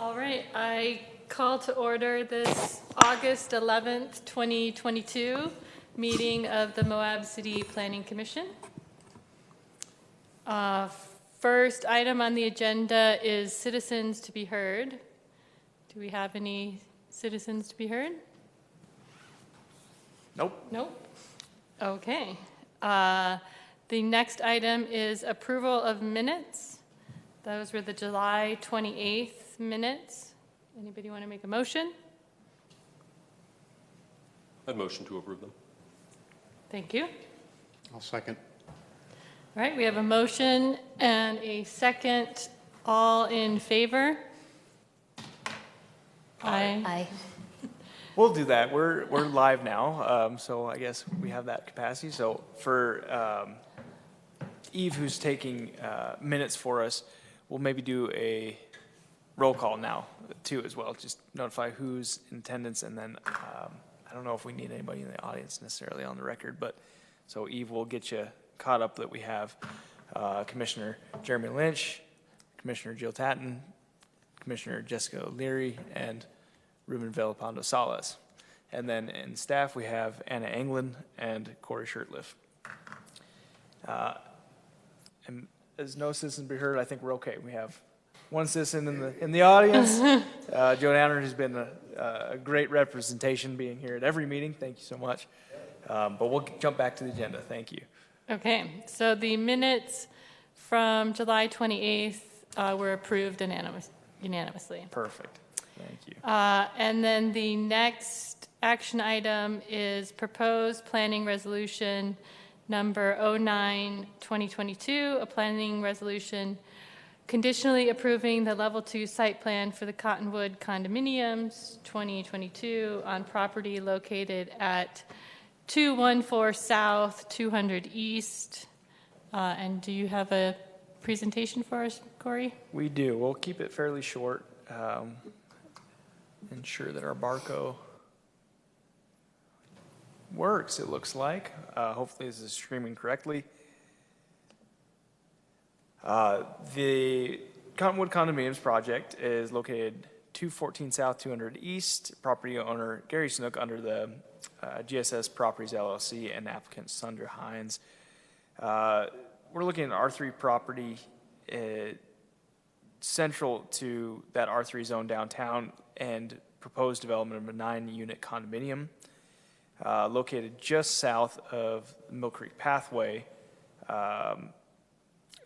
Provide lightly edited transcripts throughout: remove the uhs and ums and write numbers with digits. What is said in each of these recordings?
All right, I call to order this August 11th, 2022 meeting of the Moab City Planning Commission. First item on the agenda is citizens to be heard. Do we have any citizens to be heard? Nope. Nope. Okay. The next item is approval of minutes. Those were the July 28th minutes. Anybody want to make a motion? I'd motion to approve them. Thank you. I'll second. All right, we have a motion and a second. All in favor? Aye. Aye. We'll do that. We're live now, so I guess we have that capacity. So for Eve, who's taking minutes for us, we'll maybe do a roll call now too as well. Just notify who's in attendance, and then I don't know if we need anybody in the audience necessarily on the record, but so Eve will get you caught up that we have Commissioner Jeremy Lynch, Commissioner Jill Tatton, Commissioner Jessica O'Leary, and Ruben Villapando Salas. And then in staff, we have Anna Anglin and Corey Shirtliff. And as no citizen be heard, I think we're okay. We have one citizen in the audience. Joe Danner has been a great representation being here at every meeting. Thank you so much. But we'll jump back to the agenda. Thank you. Okay, so the minutes from July 28th were approved unanimously. Perfect. Thank you. And then the next action item is proposed planning resolution number 09-2022, a planning resolution conditionally approving the level 2 site plan for the Cottonwood Condominiums 2022 on property located at 214 South, 200 East. And do you have a presentation for us, Corey? We do. We'll keep it fairly short. Ensure that our Barco works, it looks like. Hopefully this is streaming correctly. The Cottonwood Condominiums project is located 214 South, 200 East. Property owner Gary Snook under the GSS Properties LLC and applicant Sandra Hines. We're looking at an R3 property central to that R3 zone downtown and proposed development of a 9-unit condominium located just south of Mill Creek Pathway,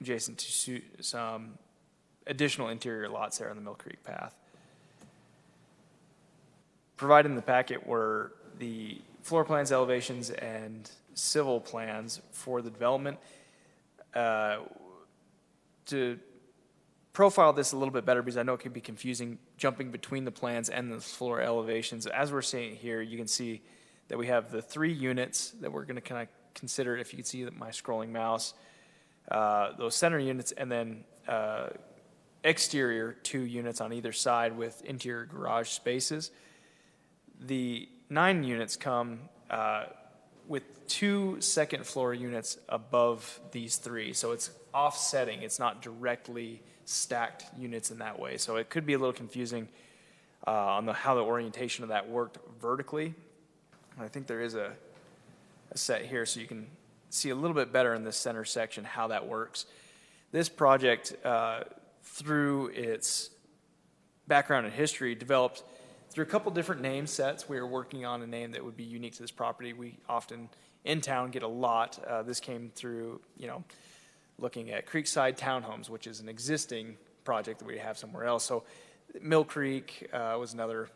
adjacent to some additional interior lots there on the Mill Creek Path. Provided in the packet were the floor plans, elevations, and civil plans for the development. To profile this a little bit better, because I know it can be confusing jumping between the plans and the floor elevations. As we're seeing here, you can see that we have the 3 units that we're going to kind of consider, if you can see my scrolling mouse, those center units, and then exterior 2 units on either side with interior garage spaces. The 9 units come with 2 second floor units above these 3, so it's offsetting. It's not directly stacked units in that way, so it could be a little confusing on how the orientation of that worked vertically. I think there is a set here so you can see a little bit better in this center section how that works. This project, through its background and history, developed through a couple different name sets. We were working on a name that would be unique to this property. We often in town get a lot. This came through, looking at Creekside Townhomes, which is an existing project that we have somewhere else. So Mill Creek was another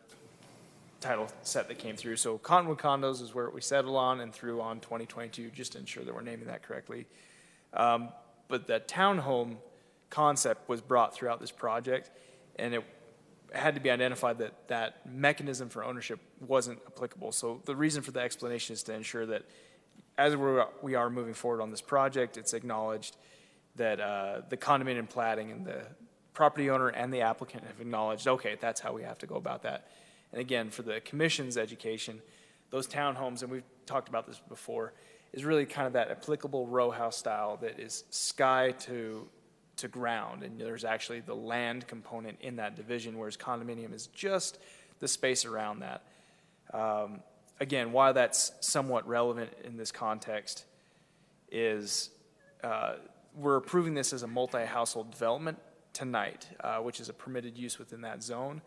title set that came through. So Cottonwood Condos is where we settled on and through on 2022, just to ensure that we're naming that correctly. But the townhome concept was brought throughout this project, and it had to be identified that that mechanism for ownership wasn't applicable. So the reason for the explanation is to ensure that as we are moving forward on this project, it's acknowledged that the condominium platting and the property owner and the applicant have acknowledged, okay, that's how we have to go about that. And again, for the commission's education, those townhomes, and we've talked about this before, is really kind of that applicable row house style that is sky to to ground, and there's actually the land component in that division, whereas condominium is just the space around that. Again, why that's somewhat relevant in this context is we're approving this as a multi-household development tonight, which is a permitted use within that zone.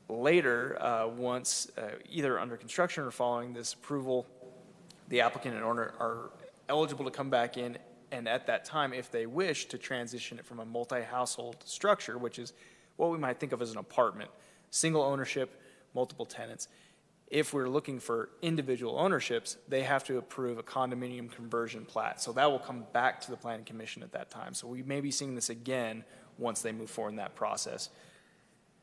Later, once either under construction or following this approval, the applicant and owner are eligible to come back in, and at that time, if they wish, to transition it from a multi-household structure, which is what we might think of as an apartment, single ownership, multiple tenants. If we're looking for individual ownerships, they have to approve a condominium conversion plat. So that will come back to the Planning Commission at that time. So we may be seeing this again once they move forward in that process.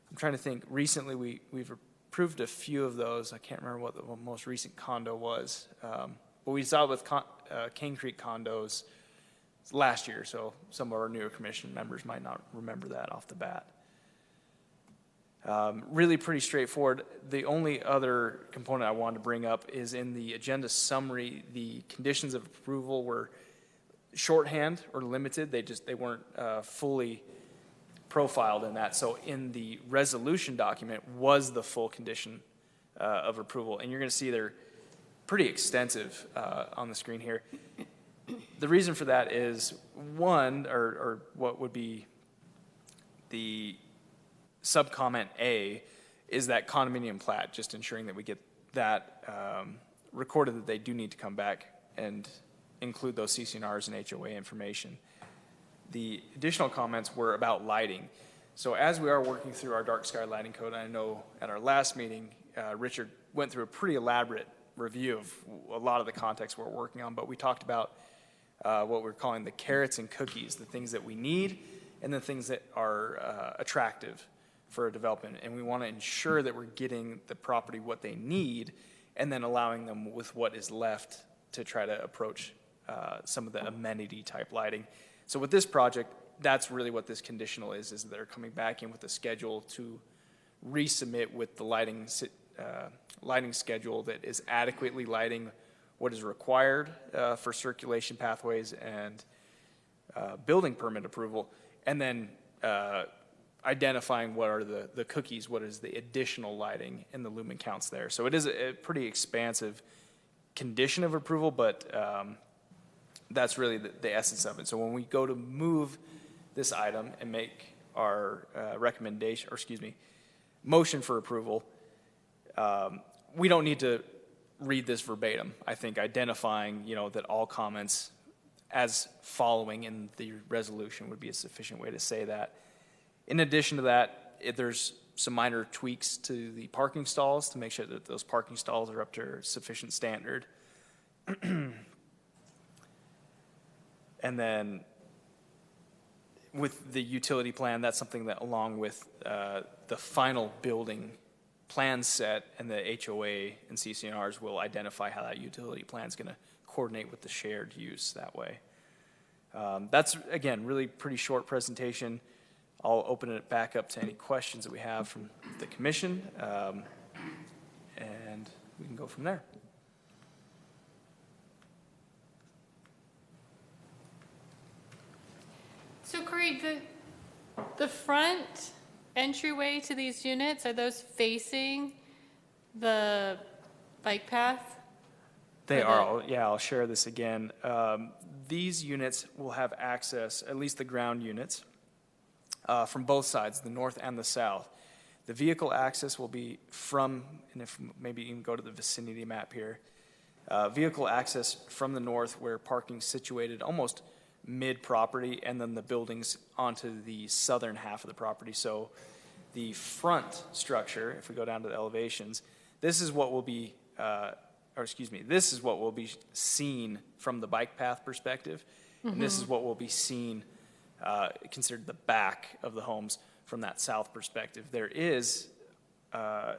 I'm trying to think. Recently, we've approved a few of those. I can't remember what the most recent condo was. But we saw it with Cane Creek condos last year, so some of our newer commission members might not remember that off the bat. Really pretty straightforward. The only other component I wanted to bring up is in the agenda summary, the conditions of approval were shorthand or limited. They weren't fully profiled in that. So in the resolution document was the full condition of approval. And you're going to see they're pretty extensive on the screen here. The reason for that is one, or what would be the subcomment A, is that condominium plat, just ensuring that we get that recorded, that they do need to come back and include those CC&Rs and HOA information. The additional comments were about lighting. So as we are working through our dark sky lighting code, I know at our last meeting, Richard went through a pretty elaborate review of a lot of the context we're working on, but we talked about what we're calling the carrots and cookies, the things that we need and the things that are attractive for a development. And we want to ensure that we're getting the property what they need and then allowing them with what is left to try to approach some of the amenity type lighting. So with this project, that's really what this conditional is that they're coming back in with a schedule to resubmit with the lighting schedule that is adequately lighting what is required for circulation pathways and building permit approval, and then identifying what are the cookies, what is the additional lighting and the lumen counts there. So it is a pretty expansive condition of approval, but that's really the essence of it. So when we go to move this item and make our recommendation, or excuse me, motion for approval, we don't need to read this verbatim. I think identifying, that all comments as following in the resolution would be a sufficient way to say that. In addition to that, there's some minor tweaks to the parking stalls to make sure that those parking stalls are up to sufficient standard. And then with the utility plan, that's something that along with the final building plan set and the HOA and CC&Rs will identify how that utility plan is going to coordinate with the shared use that way. That's, again, really pretty short presentation. I'll open it back up to any questions that we have from the commission, and we can go from there. So Corey, the front entryway to these units, are those facing the bike path? They are. I'll share this again. These units will have access, at least the ground units, from both sides, the north and the south. The vehicle access will be from, and if maybe you can go to the vicinity map here, vehicle access from the north where parking's situated almost mid-property, and then the buildings onto the southern half of the property. So the front structure, if we go down to the elevations, this is what will be, this is what will be seen from the bike path perspective, and this is what will be seen, considered the back of the homes from that south perspective. There is a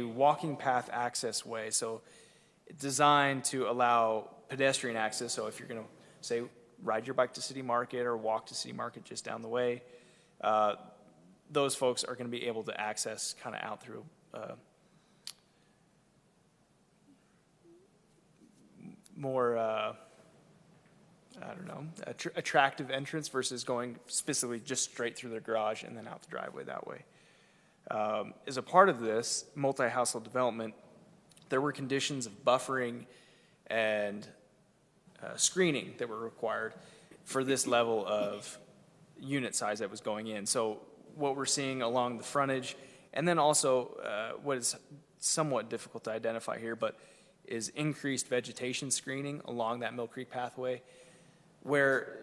walking path access way, so designed to allow pedestrian access. So if you're going to say ride your bike to City Market or walk to City Market just down the way, those folks are going to be able to access kind of out through more I don't know, attractive entrance versus going specifically just straight through their garage and then out the driveway that way. As a part of this multi-household development, there were conditions of buffering and screening that were required for this level of unit size that was going in. So what we're seeing along the frontage, and then also what is somewhat difficult to identify here, but is increased vegetation screening along that Mill Creek pathway, where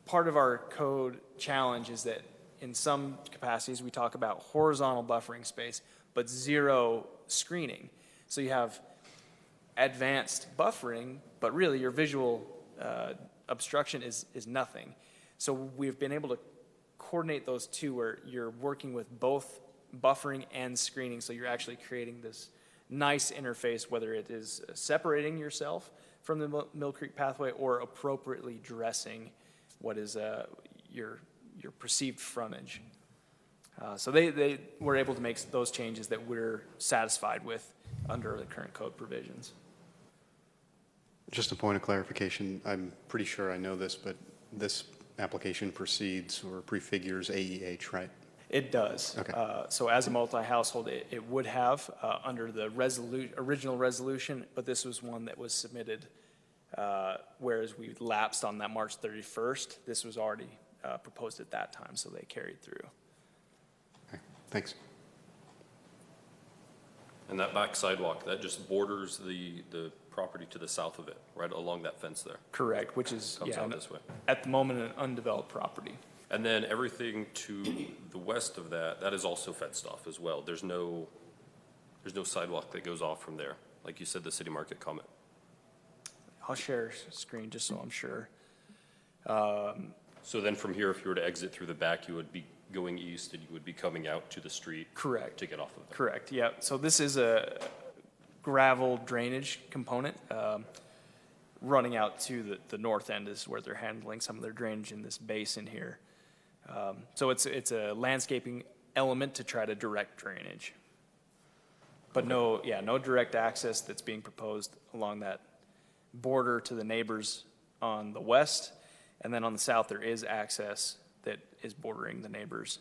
part of our code challenge is that in some capacities we talk about horizontal buffering space, but zero screening. So you have advanced buffering, but really your visual obstruction is nothing. So we've been able to coordinate those two where you're working with both buffering and screening, so you're actually creating this nice interface, whether it is separating yourself from the Mill Creek pathway or appropriately dressing what is your perceived frontage. So they were able to make those changes that we're satisfied with under the current code provisions. Just a point of clarification, I'm pretty sure I know this, but this application precedes or prefigures AEH, right? It does. Okay. So as a multi-household, it would have under the original resolution, but this was one that was submitted, whereas we lapsed on that March 31st. This was already proposed at that time, so they carried through. Okay. Thanks. And that back sidewalk, that just borders the property to the south of it, right along that fence there. Correct, which is Comes out this way. at the moment an undeveloped property. And then everything to the west of that, that is also fenced off as well. There's no sidewalk that goes off from there. Like you said, the city market comment. I'll share a screen just so I'm sure. So then from here, if you were to exit through the back, you would be going east and you would be coming out to the street. Correct. To get off of there. Correct, yeah. So this is a gravel drainage component running out to the north end is where they're handling some of their drainage in this basin here. So it's a landscaping element to try to direct drainage. But no direct access that's being proposed along that border to the neighbors on the west. And then on the south, there is access that is bordering the neighbors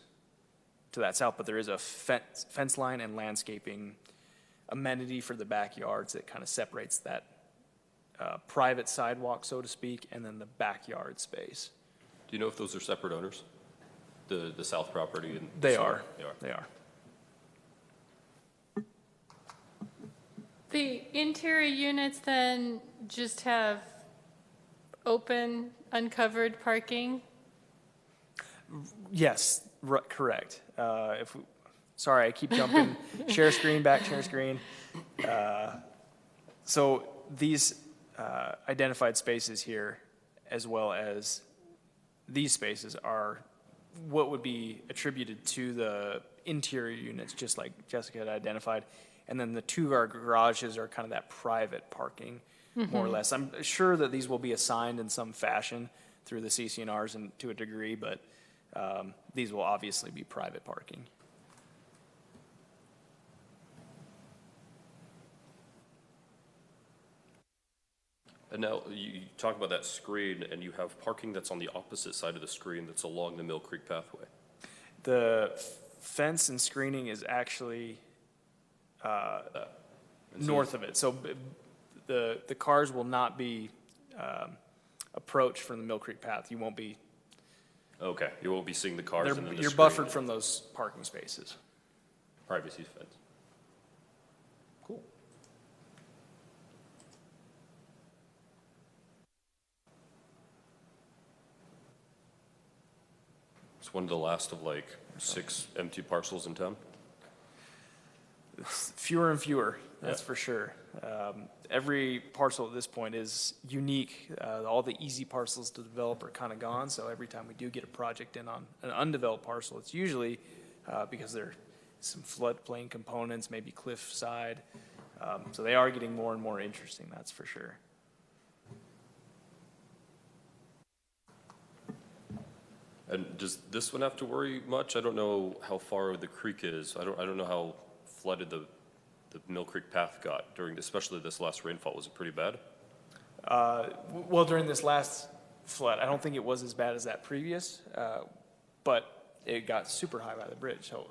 to that south, but there is a fence line and landscaping amenity for the backyards that kind of separates that private sidewalk, so to speak, and then the backyard space. Do you know if those are separate owners? The south property? And They south? are. They are. They are. The interior units then just have open, uncovered parking? Yes, correct. Sorry, I keep jumping. Share screen, back share screen. So these identified spaces here, as well as these spaces, are what would be attributed to the interior units, just like Jessica had identified. And then the two garages are kind of that private parking, more or less. I'm sure that these will be assigned in some fashion through the CC&Rs and to a degree, but these will obviously be private parking. And now you talk about that screen and you have parking that's on the opposite side of the screen that's along the Mill Creek pathway. The fence and screening is actually north of it. So the cars will not be approached from the Mill Creek path. You won't be. Okay, you won't be seeing the cars and then the You're screen. buffered from those parking spaces. Privacy fence. Cool. It's one of the last of like 6 empty parcels in town. It's fewer and fewer, that's Yeah. for sure. Every parcel at this point is unique. All the easy parcels to develop are kind of gone, so every time we do get a project in on an undeveloped parcel, it's usually because there are some floodplain components, maybe cliff side. So they are getting more and more interesting, that's for sure. And does this one have to worry much? I don't know how far the creek is. I don't know how flooded the Mill Creek path got during, especially this last rainfall. Was it pretty bad? Well, during this last flood, I don't think it was as bad as that previous, but it got super high by the bridge, so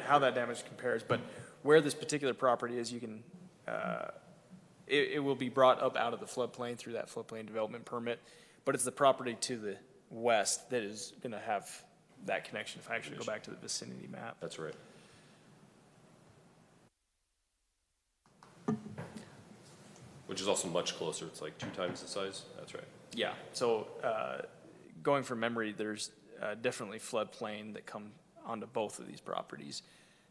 how that damage compares. But where this particular property is, you can, it will be brought up out of the floodplain through that floodplain development permit, but it's the property to the west that is going to have that connection if I actually go back to the vicinity map. That's right. Which is also much closer. It's like 2 times the size. That's right. Yeah, so going from memory, there's definitely floodplain that come onto both of these properties.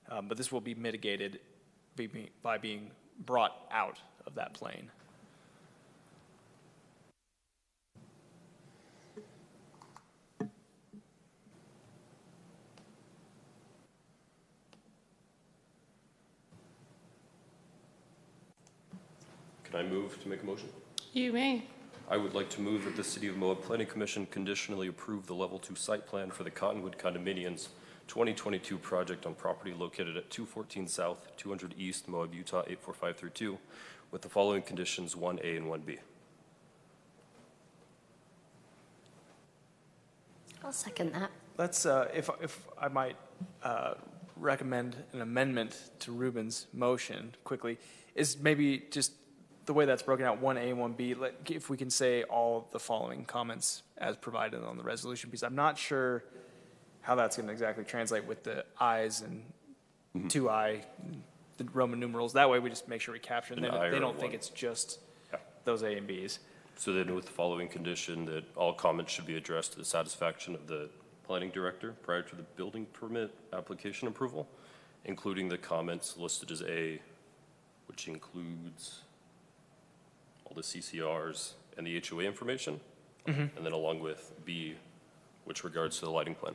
But this will be mitigated by being brought out of that plain. Can I move to make a motion? You may. I would like to move that the City of Moab Planning Commission conditionally approve the Level 2 site plan for the Cottonwood Condominiums 2022 project on property located at 214 South, 200 East, Moab, Utah 84532, with the following conditions 1A and 1B. I'll second that. Let's, if I might recommend an amendment to Ruben's motion quickly, is maybe just the way that's broken out, 1A and 1B, if we can say all the following comments as provided on the resolution, because I'm not sure how that's going to exactly translate with the I's and 2I, the Roman numerals. That way we just make sure we capture them. They don't think it's just those A and B's. So then with the following condition that all comments should be addressed to the satisfaction of the planning director prior to the building permit application approval, including the comments listed as A, which includes all the CCRs and the HOA information, and then along with B, which regards to the lighting plan.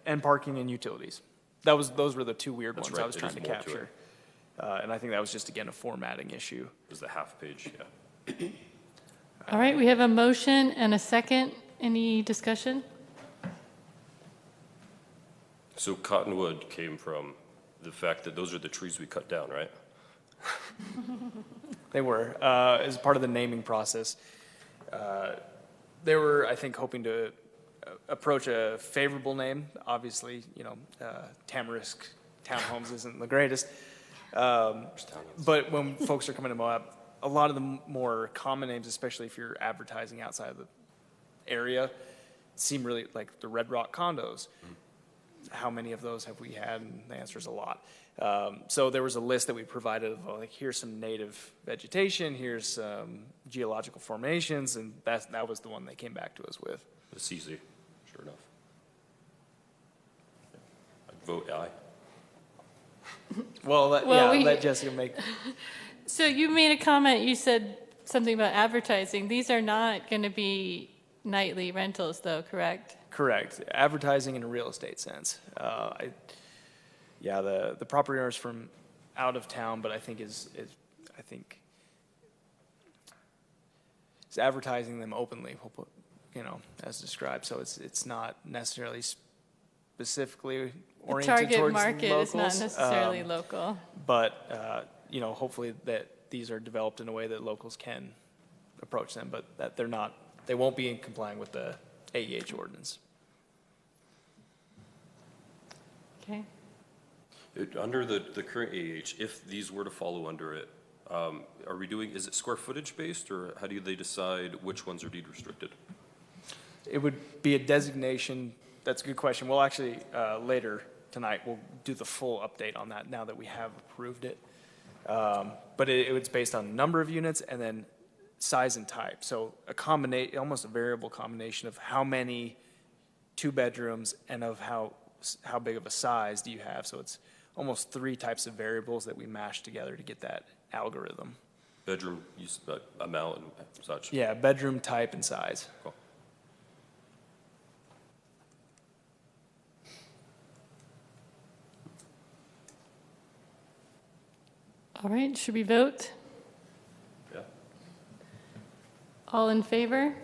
And parking and utilities. Those were the two weird That's ones right, I was there trying is to more to capture. And I think that was just, again, a formatting issue. It was the half page, yeah. All right, we have a motion and a second. Any discussion? So Cottonwood came from the fact that those are the trees we cut down, right? They were, as part of the naming process. They were, I think, hoping to approach a favorable name. Obviously, Tamarisk Townhomes isn't the greatest. But when folks are coming to Moab, a lot of the more common names, especially if you're advertising outside of the area, seem really like the Red Rock condos. How many of those have we had? And the answer is a lot. So there was a list that we provided of like, here's some native vegetation, here's some geological formations, and that was the one they came back to us with. It's easy, sure enough. I'd vote aye. Well, let Jessica make. So you made a comment, you said something about advertising. These are not going to be nightly rentals though, correct? Correct. Advertising in a real estate sense. The property owner's from out of town, but I think is advertising them openly, as described. So it's not necessarily specifically The oriented target towards market locals. is not necessarily local. But hopefully that these are developed in a way that locals can approach them, but that they won't be in complying with the Aeh ordinance. Okay. Under the current AH, if these were to follow under it, is it square footage based, or how do they decide which ones are deed restricted? It would be a designation. That's a good question. We'll actually, later tonight, we'll do the full update on that now that we have approved it. But it was based on number of units and then size and type. So almost a variable combination of how many 2 bedrooms and of how big of a size do you have. So it's almost 3 types of variables that we mash together to get that algorithm. Bedroom use, amount and such? Yeah, bedroom type and size. Cool. All right, should we vote? Yeah. All in favor?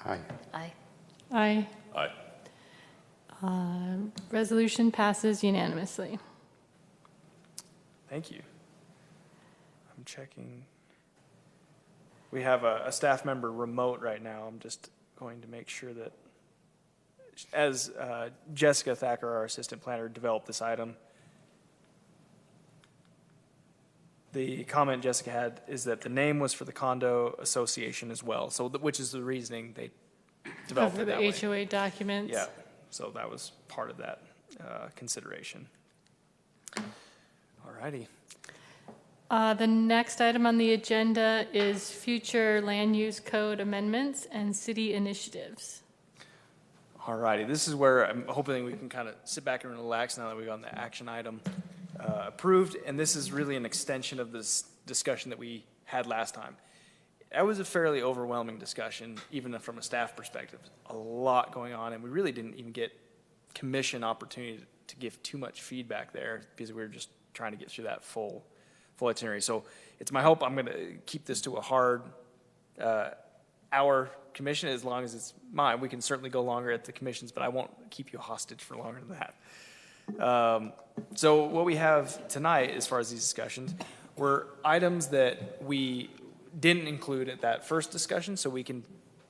Aye. Aye. Aye. Aye. Resolution passes unanimously. Thank you. I'm checking. We have a staff member remote right now. I'm just going to make sure that, as Jessica Thacker, our assistant planner, developed this item, the comment Jessica had is that the name was for the condo association as well, so which is the reasoning they developed For it the that way. HOA documents? Yeah, so that was part of that consideration. All righty. The next item on the agenda is future land use code amendments and city initiatives. All righty, this is where I'm hoping we can kind of sit back and relax now that we've got the action item approved, and this is really an extension of this discussion that we had last time. That was a fairly overwhelming discussion, even from a staff perspective. A lot going on, and we really didn't even get commission opportunity to give too much feedback there because we were just trying to get through that full itinerary. So it's my hope I'm going to keep this to a hard hour commission as long as it's mine. We can certainly go longer at the commissions, but I won't keep you hostage for longer than that. So what we have tonight as far as these discussions were items that we didn't include at that first discussion, so we can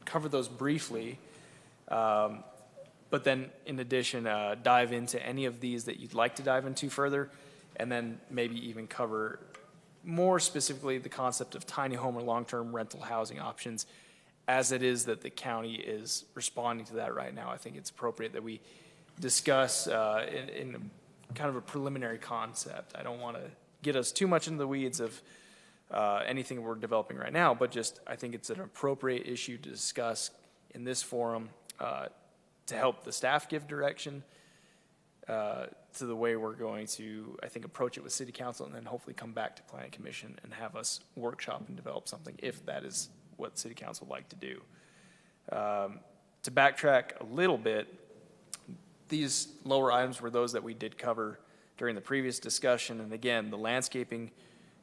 cover those briefly. But then in addition, dive into any of these that you'd like to dive into further, and then maybe even cover more specifically the concept of tiny home or long-term rental housing options as it is that the county is responding to that right now. I think it's appropriate that we discuss in kind of a preliminary concept. I don't want to get us too much into the weeds of anything we're developing right now, but just I think it's an appropriate issue to discuss in this forum to help the staff give direction to the way we're going to, I think, approach it with City Council and then hopefully come back to Planning Commission and have us workshop and develop something if that is what City Council would like to do. To backtrack a little bit, these lower items were those that we did cover during the previous discussion. And again, the landscaping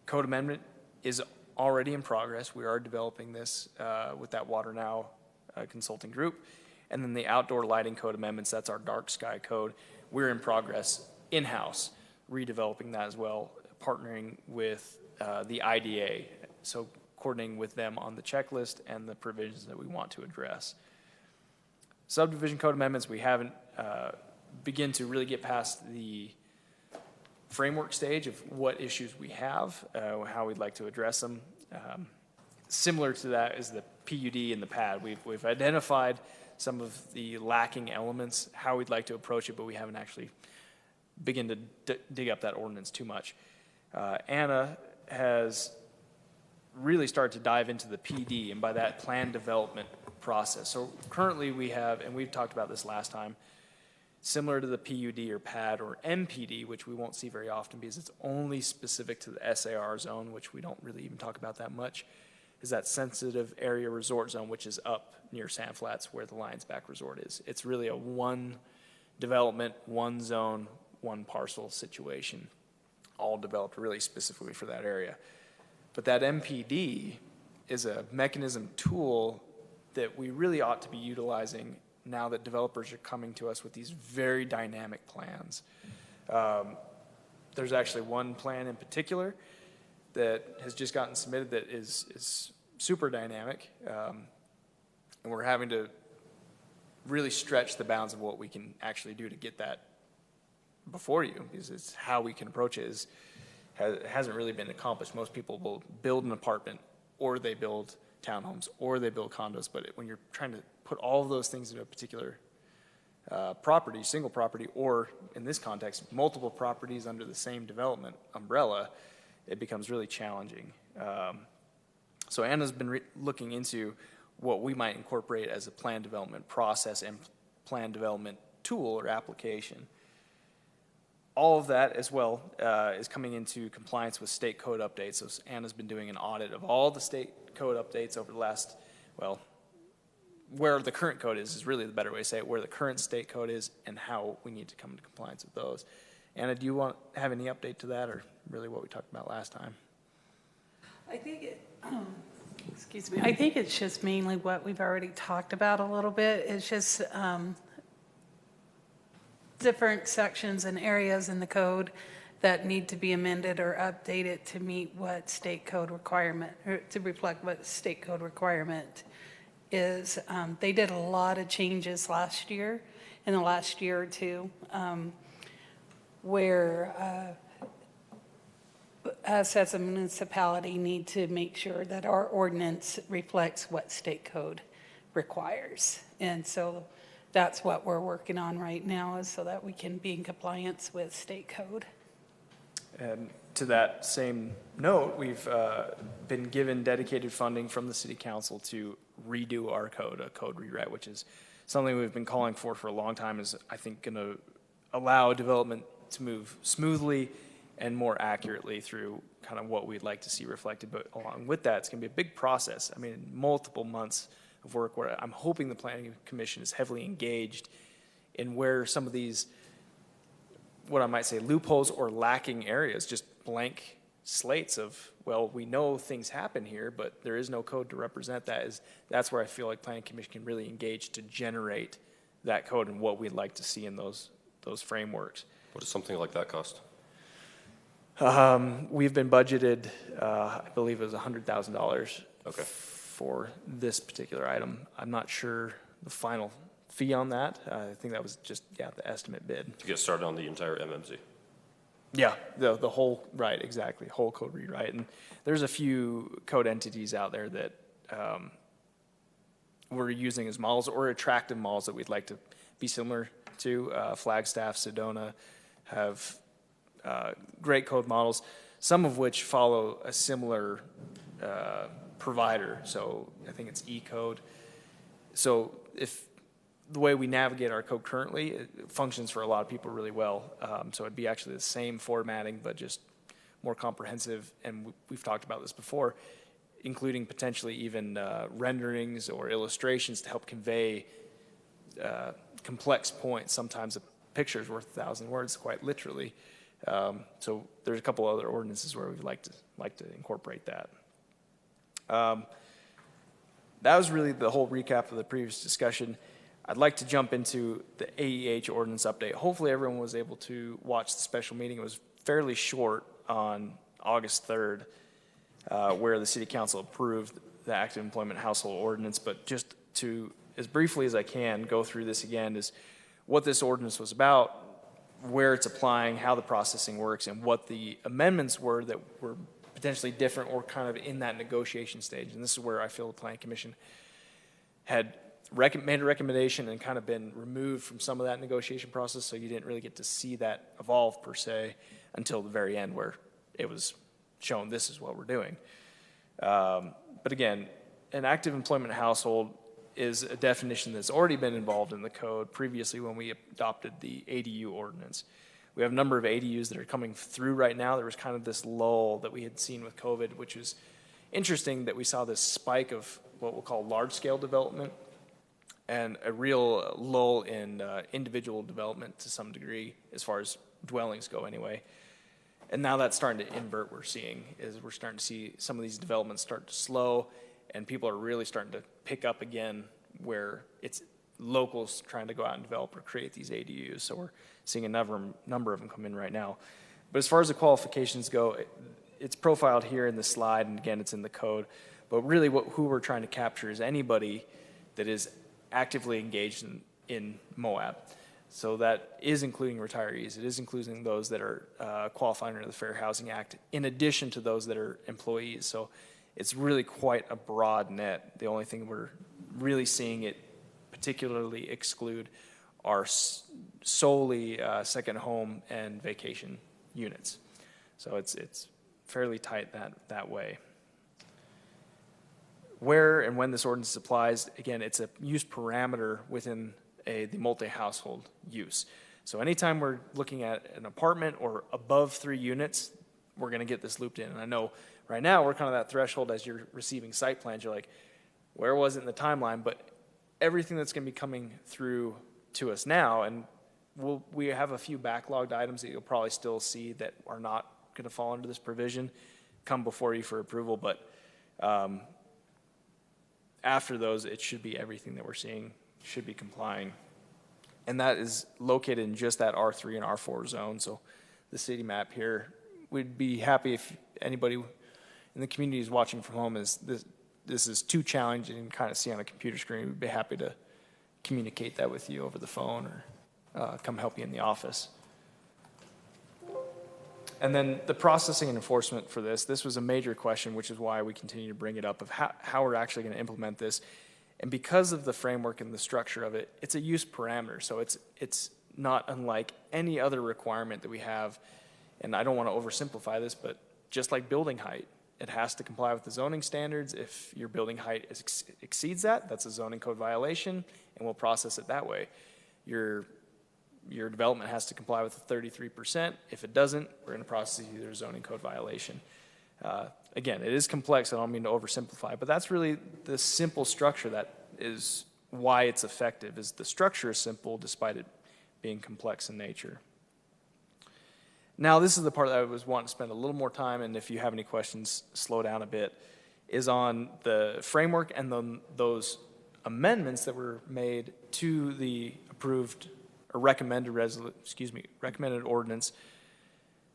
code amendment is already in progress. We are developing this with that Water Now consulting group. And then the outdoor lighting code amendments, that's our dark sky code. We're in progress in-house, redeveloping that as well, partnering with the IDA. So coordinating with them on the checklist and the provisions that we want to address. Subdivision code amendments, we haven't begin to really get past the framework stage of what issues we have, how we'd like to address them. Similar to that is the PUD and the PAD. We've identified some of the lacking elements, how we'd like to approach it, but we haven't actually begun to dig up that ordinance too much. Anna has really started to dive into the PD, and by that, plan development process. So currently we have, and we've talked about this last time, similar to the PUD or PAD or MPD, which we won't see very often because it's only specific to the SAR zone, which we don't really even talk about that much, is that sensitive area resort zone, which is up near Sand Flats where the Lions Back Resort is. It's really a one development, one zone, one parcel situation, all developed really specifically for that area. But that MPD is a mechanism tool that we really ought to be utilizing now that developers are coming to us with these very dynamic plans. There's actually one plan in particular that has just gotten submitted that is super dynamic, and we're having to really stretch the bounds of what we can actually do to get that before you, because it's how we can approach it hasn't really been accomplished. Most people will build an apartment, or they build townhomes, or they build condos, but when you're trying to put all of those things into a particular property, single property, or in this context, multiple properties under the same development umbrella, it becomes really challenging. So Anna's been looking into what we might incorporate as a plan development process and plan development tool or application. All of that as well is coming into compliance with state code updates. So Anna's been doing an audit of all the state code updates over the last, well, where the current code is really the better way to say it, where the current state code is and how we need to come into compliance with those. Anna, do you have any update to that, or really what we talked about last time? I think excuse me, I think it's just mainly what we've already talked about a little bit. It's just different sections and areas in the code that need to be amended or updated to meet what state code requirement, or to reflect what state code requirement is. They did a lot of changes last year, in the last year or two, where us as a municipality need to make sure that our ordinance reflects what state code requires. And so that's what we're working on right now, is so that we can be in compliance with state code. And to that same note, we've been given dedicated funding from the city council to redo our code, a code rewrite, which is something we've been calling for a long time, is I think going to allow development to move smoothly and more accurately through kind of what we'd like to see reflected. But along with that, it's going to be a big process. I mean, multiple months of work where I'm hoping the Planning Commission is heavily engaged in where some of these, what I might say, loopholes or lacking areas, just blank slates of, well, we know things happen here, but there is no code to represent that. That's where I feel like Planning Commission can really engage to generate that code and what we'd like to see in those frameworks. What does something like that cost? We've been budgeted, I believe it was $100,000 Okay. for this particular item. I'm not sure the final fee on that. I think that was just, the estimate bid. To get started on the entire MMZ. Yeah, the whole, right, exactly, whole code rewrite. And there's a few code entities out there that we're using as models or attractive models that we'd like to be similar to. Flagstaff, Sedona have great code models, some of which follow a similar provider. So I think it's E-code. So if the way we navigate our code currently, it functions for a lot of people really well. So it'd be actually the same formatting, but just more comprehensive. And we've talked about this before, including potentially even renderings or illustrations to help convey complex points. Sometimes a picture is worth 1,000 words, quite literally. So there's a couple other ordinances where we'd like to incorporate that. That was really the whole recap of the previous discussion. I'd like to jump into the AEH ordinance update. Hopefully everyone was able to watch the special meeting. It was fairly short on August 3rd, where the city council approved the active employment household ordinance. But just to, as briefly as I can, go through this again, is what this ordinance was about, where it's applying, how the processing works, and what the amendments were that were potentially different or kind of in that negotiation stage. And this is where I feel the Planning Commission had made a recommendation and kind of been removed from some of that negotiation process, so you didn't really get to see that evolve per se until the very end where it was shown this is what we're doing. But again, an active employment household is a definition that's already been involved in the code previously when we adopted the ADU ordinance. We have a number of ADUs that are coming through right now. There was kind of this lull that we had seen with COVID, which was interesting that we saw this spike of what we'll call large-scale development and a real lull in individual development to some degree, as far as dwellings go anyway. And now that's starting to invert. We're starting to see some of these developments start to slow, and people are really starting to pick up again where it's locals trying to go out and develop or create these ADUs. So we're seeing a number of them come in right now. But as far as the qualifications go, it's profiled here in the slide, and again, it's in the code. But really who we're trying to capture is anybody that is actively engaged in Moab. So that is including retirees. It is including those that are qualifying under the Fair Housing Act, in addition to those that are employees. So it's really quite a broad net. The only thing we're really seeing it particularly exclude are solely second home and vacation units. So it's fairly tight that way. Where and when this ordinance applies, again, it's a use parameter within the multi-household use. So anytime we're looking at an apartment or above 3 units, we're going to get this looped in. And I know right now we're kind of that threshold as you're receiving site plans. You're like, where was it in the timeline? But everything that's going to be coming through to us now, and we have a few backlogged items that you'll probably still see that are not going to fall under this provision, come before you for approval. But after those, it should be everything that we're seeing should be complying. And that is located in just that R3 and R4 zone. So the city map here. We'd be happy if anybody in the community is watching from home this is too challenging to kind of see on a computer screen. We'd be happy to communicate that with you over the phone or come help you in the office. And then the processing and enforcement for this was a major question, which is why we continue to bring it up, of how we're actually going to implement this. And because of the framework and the structure of it, it's a use parameter. So it's not unlike any other requirement that we have. And I don't want to oversimplify this, but just like building height, it has to comply with the zoning standards. If your building height exceeds that, that's a zoning code violation, and we'll process it that way. Your development has to comply with the 33%. If it doesn't, we're going to process either a zoning code violation. Again, it is complex. I don't mean to oversimplify, but that's really the simple structure that is why it's effective, is the structure is simple despite it being complex in nature. Now, this is the part that I was wanting to spend a little more time, and if you have any questions, slow down a bit, is on the framework and then those amendments that were made to the approved or recommended ordinance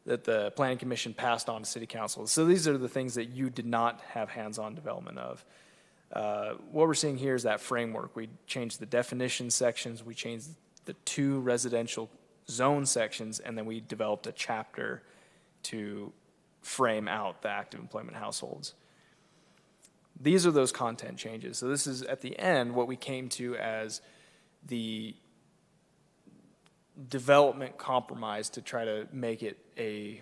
that the Planning Commission passed on to City Council. So these are the things that you did not have hands-on development of. What we're seeing here is that framework. We changed the definition sections, we changed the 2 residential zone sections, and then we developed a chapter to frame out the active employment households. These are those content changes. So this is, at the end, what we came to as the development compromise to try to make it a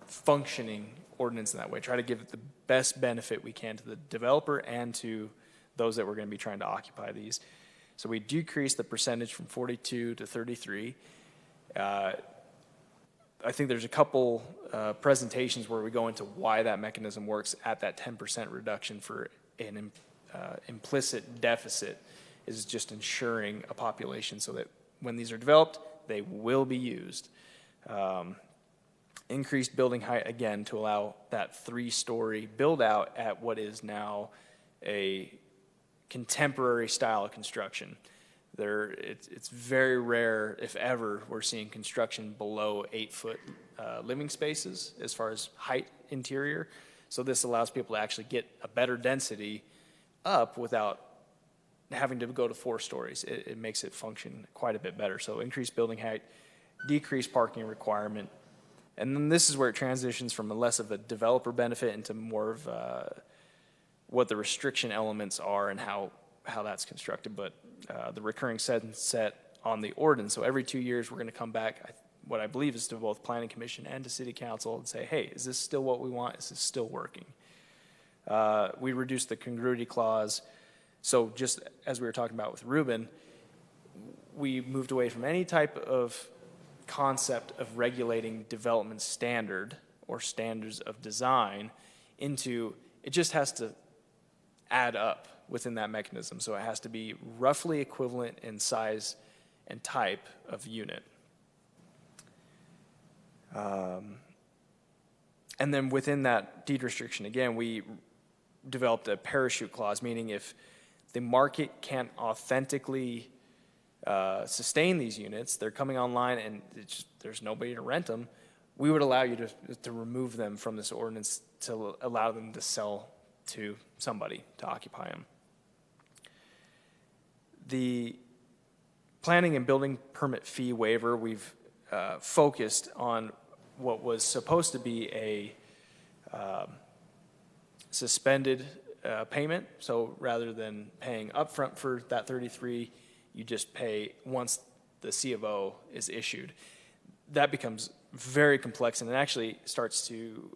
functioning ordinance in that way, try to give it the best benefit we can to the developer and to those that we're going to be trying to occupy these. So we decreased the percentage from 42 to 33. I think there's a couple presentations where we go into why that mechanism works at that 10% reduction for an implicit deficit, is just ensuring a population so that when these are developed, they will be used. Increased building height, again, to allow that 3-story build out at what is now a contemporary style of construction. It's very rare, if ever, we're seeing construction below 8-foot living spaces as far as height interior. So this allows people to actually get a better density up without having to go to 4 stories. It makes it function quite a bit better. So increased building height, decreased parking requirement, and then this is where it transitions from less of a developer benefit into more of what the restriction elements are and how that's constructed, but the recurring set on the ordinance. So every 2 years, we're going to come back, what I believe is to both Planning Commission and to City Council, and say, hey, is this still what we want? Is this still working? We reduced the congruity clause. So just as we were talking about with Ruben, we moved away from any type of concept of regulating development standard or standards of design into, it just has to add up within that mechanism. So it has to be roughly equivalent in size and type of unit. And then within that deed restriction, again, we developed a parachute clause, meaning if the market can't authentically sustain these units, they're coming online and there's nobody to rent them, we would allow you to remove them from this ordinance to allow them to sell to somebody to occupy them. The planning and building permit fee waiver, we've focused on what was supposed to be a suspended payment. So rather than paying upfront for that 33, you just pay once the C of O is issued. That becomes very complex, and it actually starts to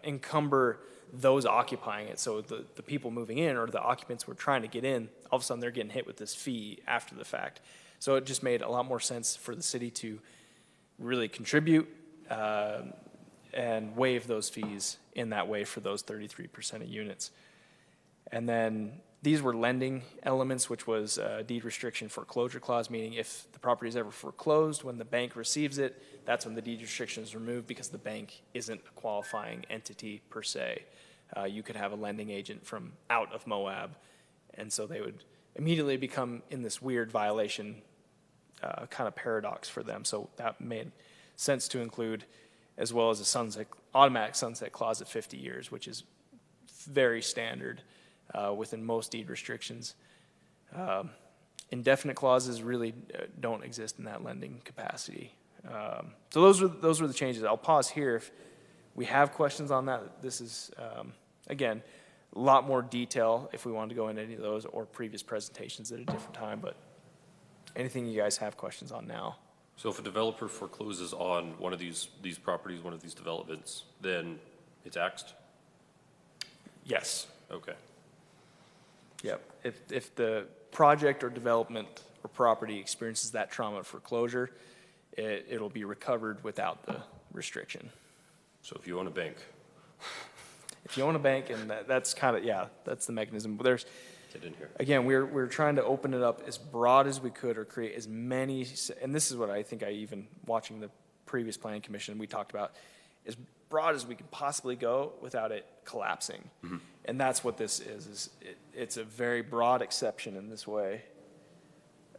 encumber those occupying it. So the people moving in or the occupants we're trying to get in, all of a sudden they're getting hit with this fee after the fact. So it just made a lot more sense for the city to really contribute and waive those fees in that way for those 33% of units. And then these were lending elements, which was a deed restriction foreclosure clause, meaning if the property is ever foreclosed, when the bank receives it, that's when the deed restriction is removed because the bank isn't a qualifying entity per se. You could have a lending agent from out of Moab, and so they would immediately become in this weird violation kind of paradox for them. So that made sense to include, as well as a automatic sunset clause at 50 years, which is very standard within most deed restrictions. Indefinite clauses really don't exist in that lending capacity. So those were the changes. I'll pause here if we have questions on that. This is, again, a lot more detail if we wanted to go into any of those or previous presentations at a different time, but anything you guys have questions on now? So if a developer forecloses on one of these properties, one of these developments, then it's axed? Yes. Okay. Yep. If the project or development or property experiences that trauma of foreclosure, it'll be recovered without the restriction. So if you own a bank. If you own a bank, and that's kind of, yeah, that's the mechanism. But there's, Get in here. again, we're trying to open it up as broad as we could or create as many, and this is what I think even watching the previous planning commission, we talked about, as broad as we can possibly go without it collapsing. Mm-hmm. And that's what this is it's a very broad exception in this way.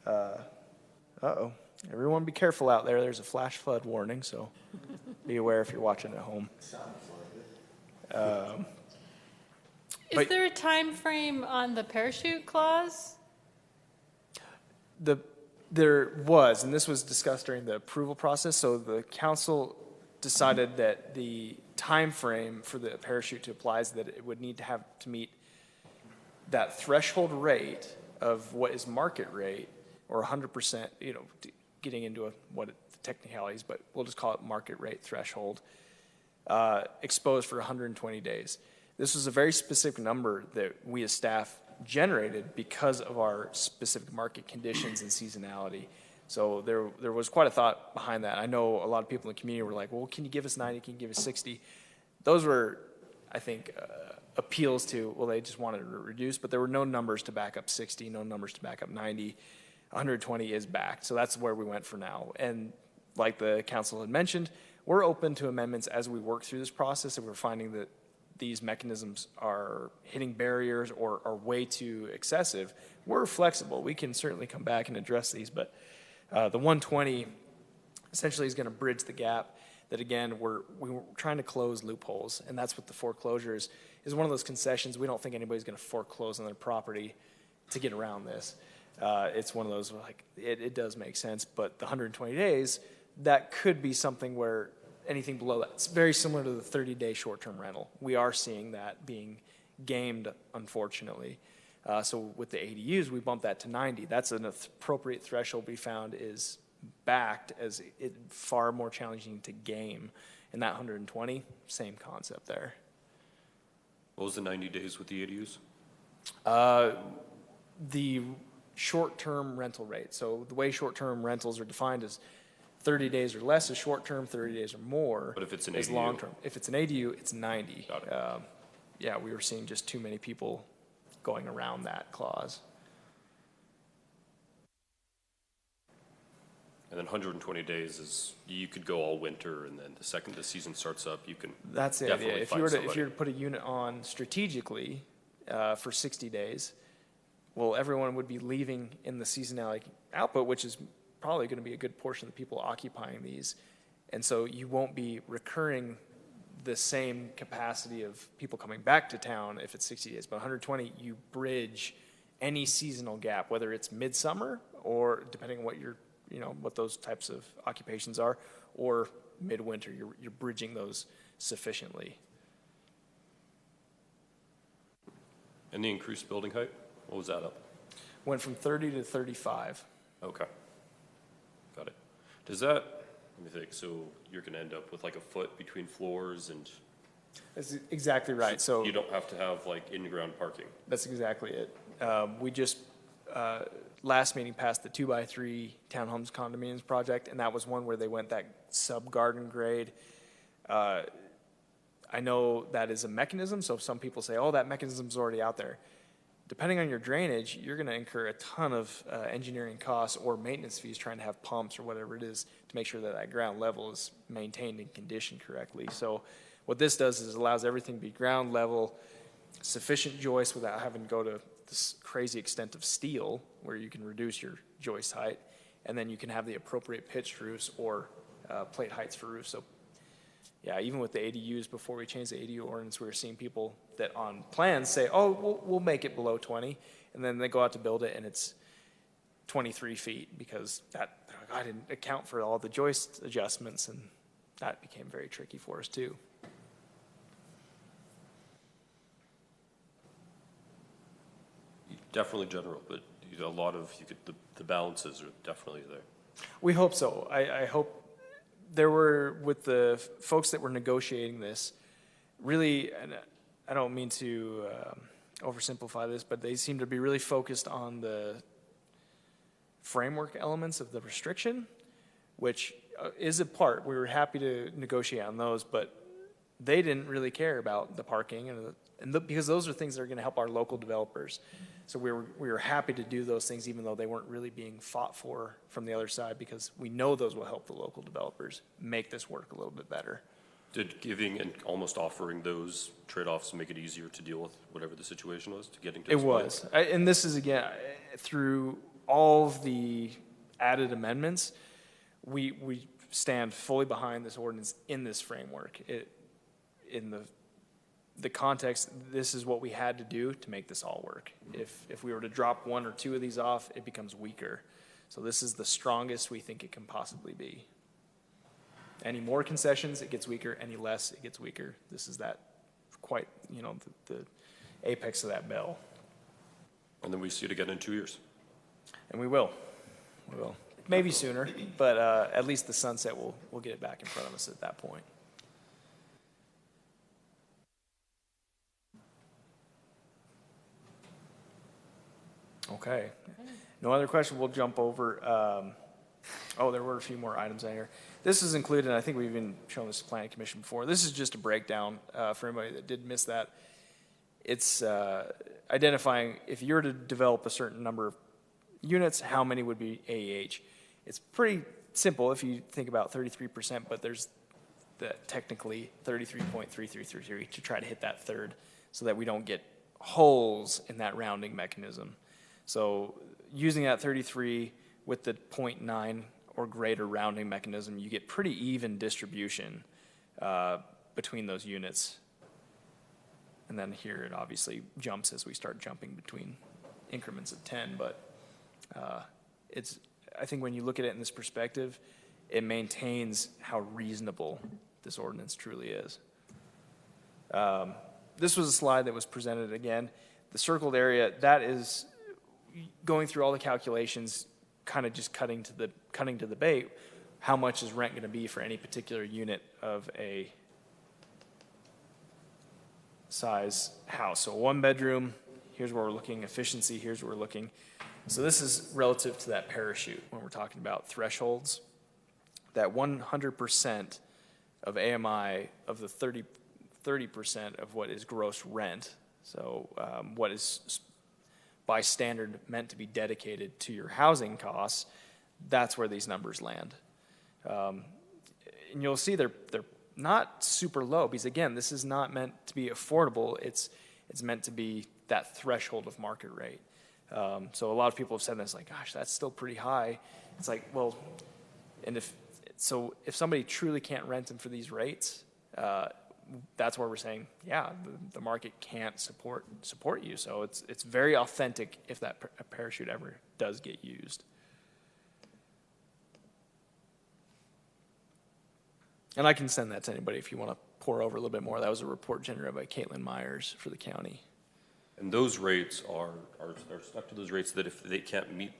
Uh-oh. Everyone be careful out there. There's a flash flood warning, so be aware if you're watching at home. Is there a time frame on the parachute clause? There was, and this was discussed during the approval process, so the council decided that the time frame for the parachute to apply is that it would need to have to meet that threshold rate of what is market rate, or 100%, getting into what the technicalities, but we'll just call it market rate threshold, exposed for 120 days. This was a very specific number that we as staff generated because of our specific market conditions and seasonality. So there was quite a thought behind that. I know a lot of people in the community were like, well, can you give us 90, can you give us 60? Those were, I think, appeals to, well, they just wanted to reduce, but there were no numbers to back up 60, no numbers to back up 90. 120 is backed, so that's where we went for now. And like the council had mentioned, we're open to amendments as we work through this process. If we're finding that these mechanisms are hitting barriers or are way too excessive, we're flexible. We can certainly come back and address these, but the 120 essentially is going to bridge the gap that, again, we're trying to close loopholes, and that's what the foreclosure is one of those concessions. We don't think anybody's going to foreclose on their property to get around this. It's one of those, like, it does make sense, but the 120 days, that could be something where anything below that, it's very similar to the 30-day short-term rental. We are seeing that being gamed, unfortunately. So with the ADUs, we bumped that to 90. That's an appropriate threshold we found is backed as it far more challenging to game. And that 120, same concept there. What was the 90 days with the ADUs? The short-term rental rate. So the way short-term rentals are defined is 30 days or less is short-term, 30 days or more But if it's an is ADU? long-term. If it's an ADU, it's 90. Got it. Yeah, we were seeing just too many people going around that clause. And then 120 days is, you could go all winter, and then the second the season starts up, you can That's the idea. definitely If find you were somebody. to put a unit on strategically for 60 days, well, everyone would be leaving in the seasonality output, which is probably going to be a good portion of the people occupying these. And so you won't be recurring the same capacity of people coming back to town if it's 60 days. But 120, you bridge any seasonal gap, whether it's midsummer or depending on what your, what those types of occupations are, or midwinter. You're bridging those sufficiently. And the increased building height, what was that up? Went from 30 to 35. Okay. Got it. Does that, let me think, so you're gonna end up with like a foot between floors, and That's exactly right. So you don't have to have like in-ground parking? that's exactly it. We just, last meeting passed the 2x3 townhomes condominiums project, and that was one where they went that sub-garden grade. I know that is a mechanism, so some people say, oh, that mechanism's already out there. Depending on your drainage, you're going to incur a ton of engineering costs or maintenance fees trying to have pumps or whatever it is to make sure that that ground level is maintained and conditioned correctly. So what this does is allows everything to be ground level, sufficient joist without having to go to this crazy extent of steel where you can reduce your joist height. and then you can have the appropriate pitched roofs or plate heights for roofs. So yeah, even with the ADUs, before we changed the ADU ordinance, we were seeing people that on plans say, oh, we'll make it below 20, and then they go out to build it and it's 23 feet because I didn't account for all the joist adjustments, and that became very tricky for us too. Definitely general, but a lot of, the balances are definitely there. We hope so. I hope there were, with the folks that were negotiating this, really, and I don't mean to oversimplify this, but they seem to be really focused on the framework elements of the restriction, which is a part. We were happy to negotiate on those, but they didn't really care about the parking, because those are things that are going to help our local developers. So we were happy to do those things, even though they weren't really being fought for from the other side, because we know those will help the local developers make this work a little bit better. Did giving and almost offering those trade-offs make it easier to deal with whatever the situation was, to getting to this point? It was. And this is, again, through all of the added amendments, we stand fully behind this ordinance in this framework. In the context, this is what we had to do to make this all work. If we were to drop one or two of these off, it becomes weaker. So this is the strongest we think it can possibly be. Any more concessions, it gets weaker. Any less, it gets weaker. This is that quite, the apex of that bell. And then we see it again in 2 years. And we will. We will. Maybe sooner, but at least the sunset will get it back in front of us at that point. Okay. No other question. We'll jump over. There were a few more items on here. This is included, and I think we've even shown this to Planning Commission before. This is just a breakdown for anybody that did miss that. It's identifying if you were to develop a certain number of units, how many would be AEH. It's pretty simple if you think about 33%, but there's technically 33.3333 to try to hit that third so that we don't get holes in that rounding mechanism. So using that 33 with the 0.9 or greater rounding mechanism, you get pretty even distribution between those units. And then here it obviously jumps as we start jumping between increments of 10, but I think when you look at it in this perspective, it maintains how reasonable this ordinance truly is. This was a slide that was presented again. The circled area, that is going through all the calculations, kind of just cutting to the bait, how much is rent going to be for any particular unit of a size house. So 1 bedroom, here's where we're looking, efficiency, here's where we're looking. So this is relative to that parachute when we're talking about thresholds. That 100% of AMI of the 30% of what is gross rent, so what is by standard meant to be dedicated to your housing costs, that's where these numbers land. And you'll see they're not super low, because again, this is not meant to be affordable. It's meant to be that threshold of market rate. So a lot of people have said this, like, gosh, that's still pretty high. It's like, well, and if somebody truly can't rent them for these rates, that's where we're saying, yeah, the market can't support you. So it's very authentic if that parachute ever does get used. And I can send that to anybody if you want to pour over a little bit more. That was a report generated by Caitlin Myers for the county. And those rates are stuck to those rates that if they can't meet,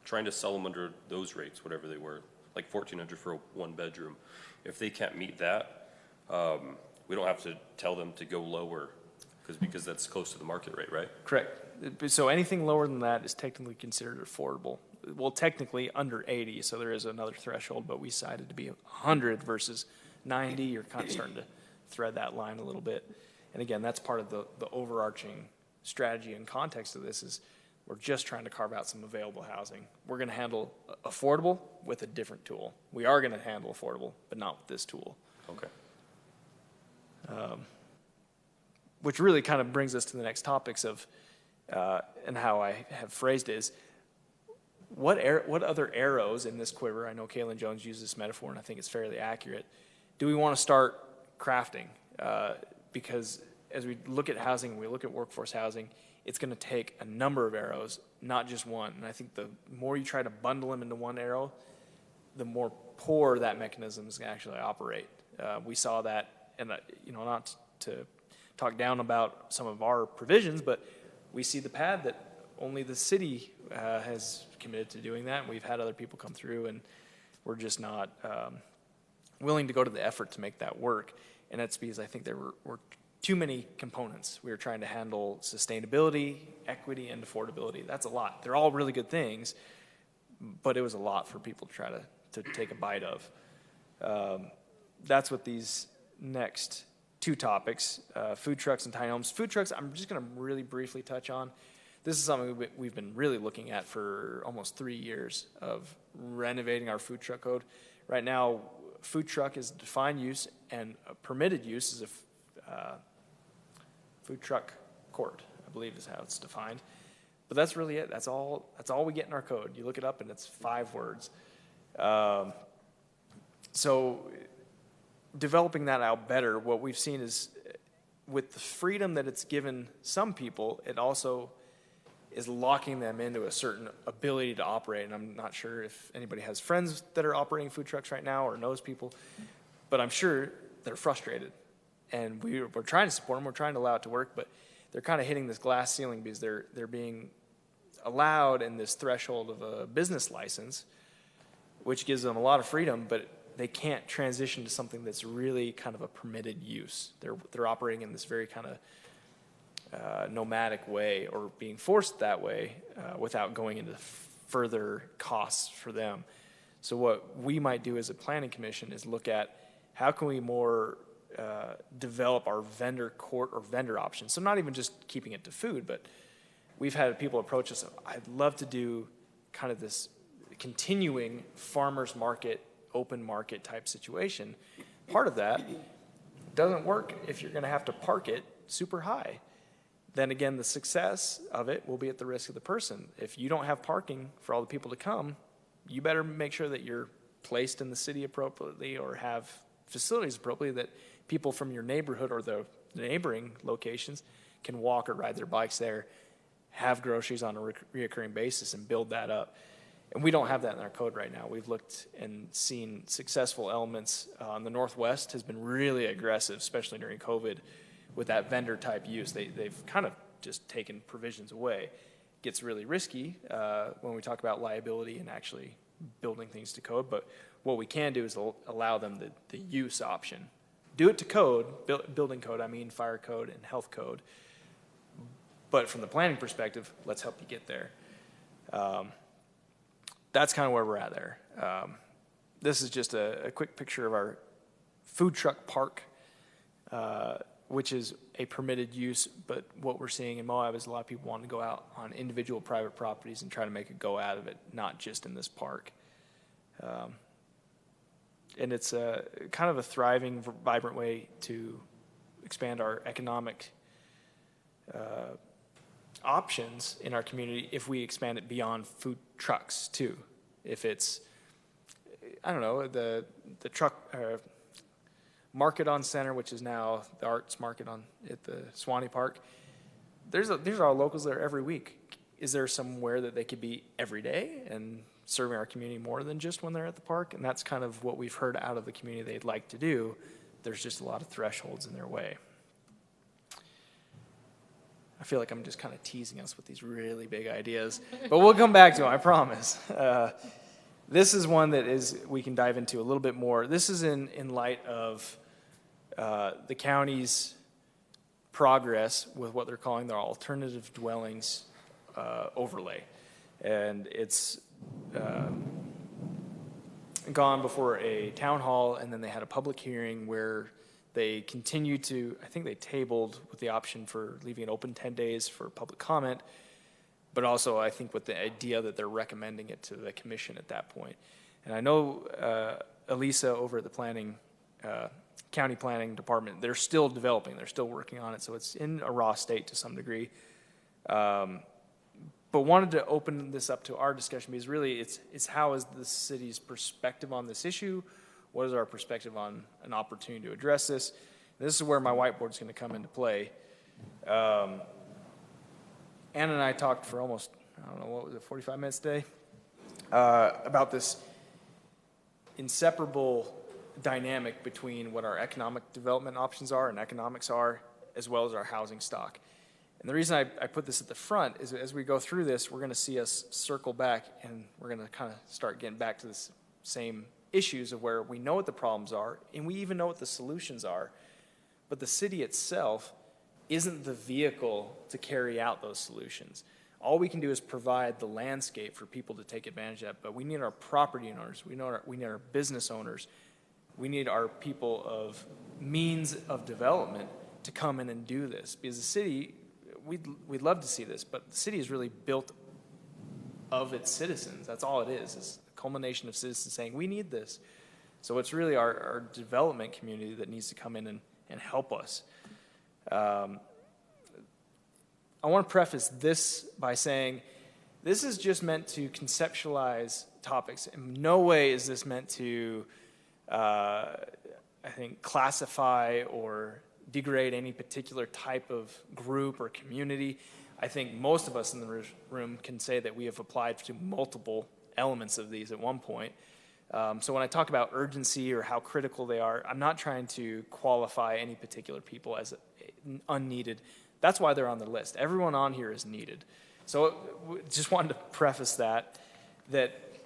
trying to sell them under those rates, whatever they were, like $1,400 for a 1 bedroom, if they can't meet that, we don't have to tell them to go lower because that's close to the market rate, right? Correct. So anything lower than that is technically considered affordable. Well, technically under 80, so there is another threshold, but we decided to be 100 versus 90. You're kind of starting to thread that line a little bit. And again, that's part of the overarching strategy and context of this is we're just trying to carve out some available housing. We're going to handle affordable with a different tool. We are going to handle affordable, but not with this tool. Okay. Which really kind of brings us to the next topics of, and how I have phrased it is, what other arrows in this quiver, I know Kaylin Jones used this metaphor and I think it's fairly accurate, do we want to start crafting? Because as we look at housing, we look at workforce housing, it's going to take a number of arrows, not just one. And I think the more you try to bundle them into one arrow, the more poor that mechanism is going to actually operate. We saw that, and not to talk down about some of our provisions, but we see the pad that only the city has committed to doing that. And we've had other people come through, and we're just not willing to go to the effort to make that work. And that's because I think there were too many components. We were trying to handle sustainability, equity, and affordability. That's a lot. They're all really good things, but it was a lot for people to try to take a bite of. That's what these next two topics, food trucks and tiny homes. Food trucks, I'm just going to really briefly touch on. This is something we've been really looking at for almost 3 years of renovating our food truck code. Right now, food truck is a defined use, and a permitted use is a food truck court, I believe is how it's defined. But that's really it. That's all we get in our code. You look it up, and it's 5 words. So developing that out better, what we've seen is with the freedom that it's given some people, it also is locking them into a certain ability to operate. And I'm not sure if anybody has friends that are operating food trucks right now or knows people, but I'm sure they're frustrated. And we're trying to support them, we're trying to allow it to work, but they're kind of hitting this glass ceiling because they're being allowed in this threshold of a business license, which gives them a lot of freedom, but they can't transition to something that's really kind of a permitted use. They're operating in this very kind of nomadic way, or being forced that way without going into further costs for them. So what we might do as a planning commission is look at how can we more develop our vendor court or vendor options. So not even just keeping it to food, but we've had people approach us, I'd love to do kind of this continuing farmer's market, open market type situation. Part of that doesn't work if you're going to have to park it super high. Then again, the success of it will be at the risk of the person. If you don't have parking for all the people to come, you better make sure that you're placed in the city appropriately or have facilities appropriately that people from your neighborhood or the neighboring locations can walk or ride their bikes there, have groceries on a reoccurring basis, and build that up. And we don't have that in our code right now. We've looked and seen successful elements. The Northwest has been really aggressive, especially during COVID, with that vendor type use. They've kind of just taken provisions away. It gets really risky when we talk about liability and actually building things to code. But what we can do is allow them the use option. Do it to code, building code, I mean fire code and health code. But from the planning perspective, let's help you get there. That's kind of where we're at there. This is just a quick picture of our food truck park, which is a permitted use, but what we're seeing in Moab is a lot of people want to go out on individual private properties and try to make a go out of it, not just in this park. And it's a kind of a thriving, vibrant way to expand our economic options in our community if we expand it beyond food trucks too. If it's, I don't know, the truck market on Center, which is now the arts market at the Swanee Park. There's our locals there every week. Is there somewhere that they could be every day and serving our community more than just when they're at the park? And that's kind of what we've heard out of the community they'd like to do. There's just a lot of thresholds in their way. I feel like I'm just kind of teasing us with these really big ideas, but we'll come back to them, I promise. This is one that we can dive into a little bit more. This is in light of the county's progress with what they're calling their alternative dwellings overlay. And it's gone before a town hall, and then they had a public hearing where they continued to, I think they tabled with the option for leaving it open 10 days for public comment, but also I think with the idea that they're recommending it to the commission at that point. And I know Elisa over at the county planning department, they're still developing, they're still working on it, so it's in a raw state to some degree. But but wanted to open this up to our discussion because really it's how is the city's perspective on this issue? What is our perspective on an opportunity to address this? This is where my whiteboard is going to come into play. Ann and I talked for almost, I don't know, what was it, 45 minutes today? About this inseparable dynamic between what our economic development options are and economics are, as well as our housing stock. And the reason I put this at the front is as we go through this, we're going to see us circle back and we're going to kind of start getting back to this same issues of where we know what the problems are and we even know what the solutions are, but the city itself isn't the vehicle to carry out those solutions. All we can do is provide the landscape for people to take advantage of, but we need our property owners, we need our business owners, we need our people of means of development to come in and do this. Because the city, we'd love to see this, but the city is really built of its citizens. That's all it is. It's a culmination of citizens saying, we need this. So it's really our development community that needs to come in and help us. I want to preface this by saying this is just meant to conceptualize topics. In no way is this meant to, I think, classify or degrade any particular type of group or community. I think most of us in the room can say that we have applied to multiple elements of these at one point. So when I talk about urgency or how critical they are, I'm not trying to qualify any particular people as unneeded. That's why they're on the list. Everyone on here is needed. So just wanted to preface that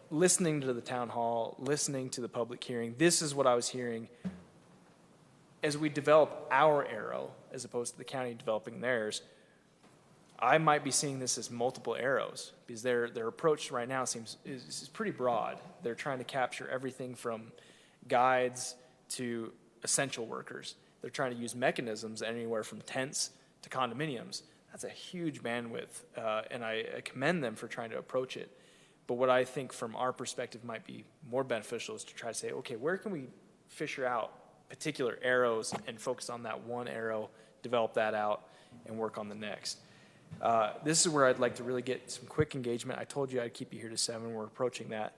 listening to the town hall, listening to the public hearing, this is what I was hearing as we develop our arrow, as opposed to the county developing theirs. I might be seeing this as multiple arrows because their approach right now is pretty broad. They're trying to capture everything from guides to essential workers. They're trying to use mechanisms anywhere from tents to condominiums. That's a huge bandwidth, and I commend them for trying to approach it. But what I think from our perspective might be more beneficial is to try to say, okay, where can we fisher out particular arrows and focus on that one arrow, develop that out, and work on the next. This is where I'd like to really get some quick engagement. I told you I'd keep you here to 7. We're approaching that.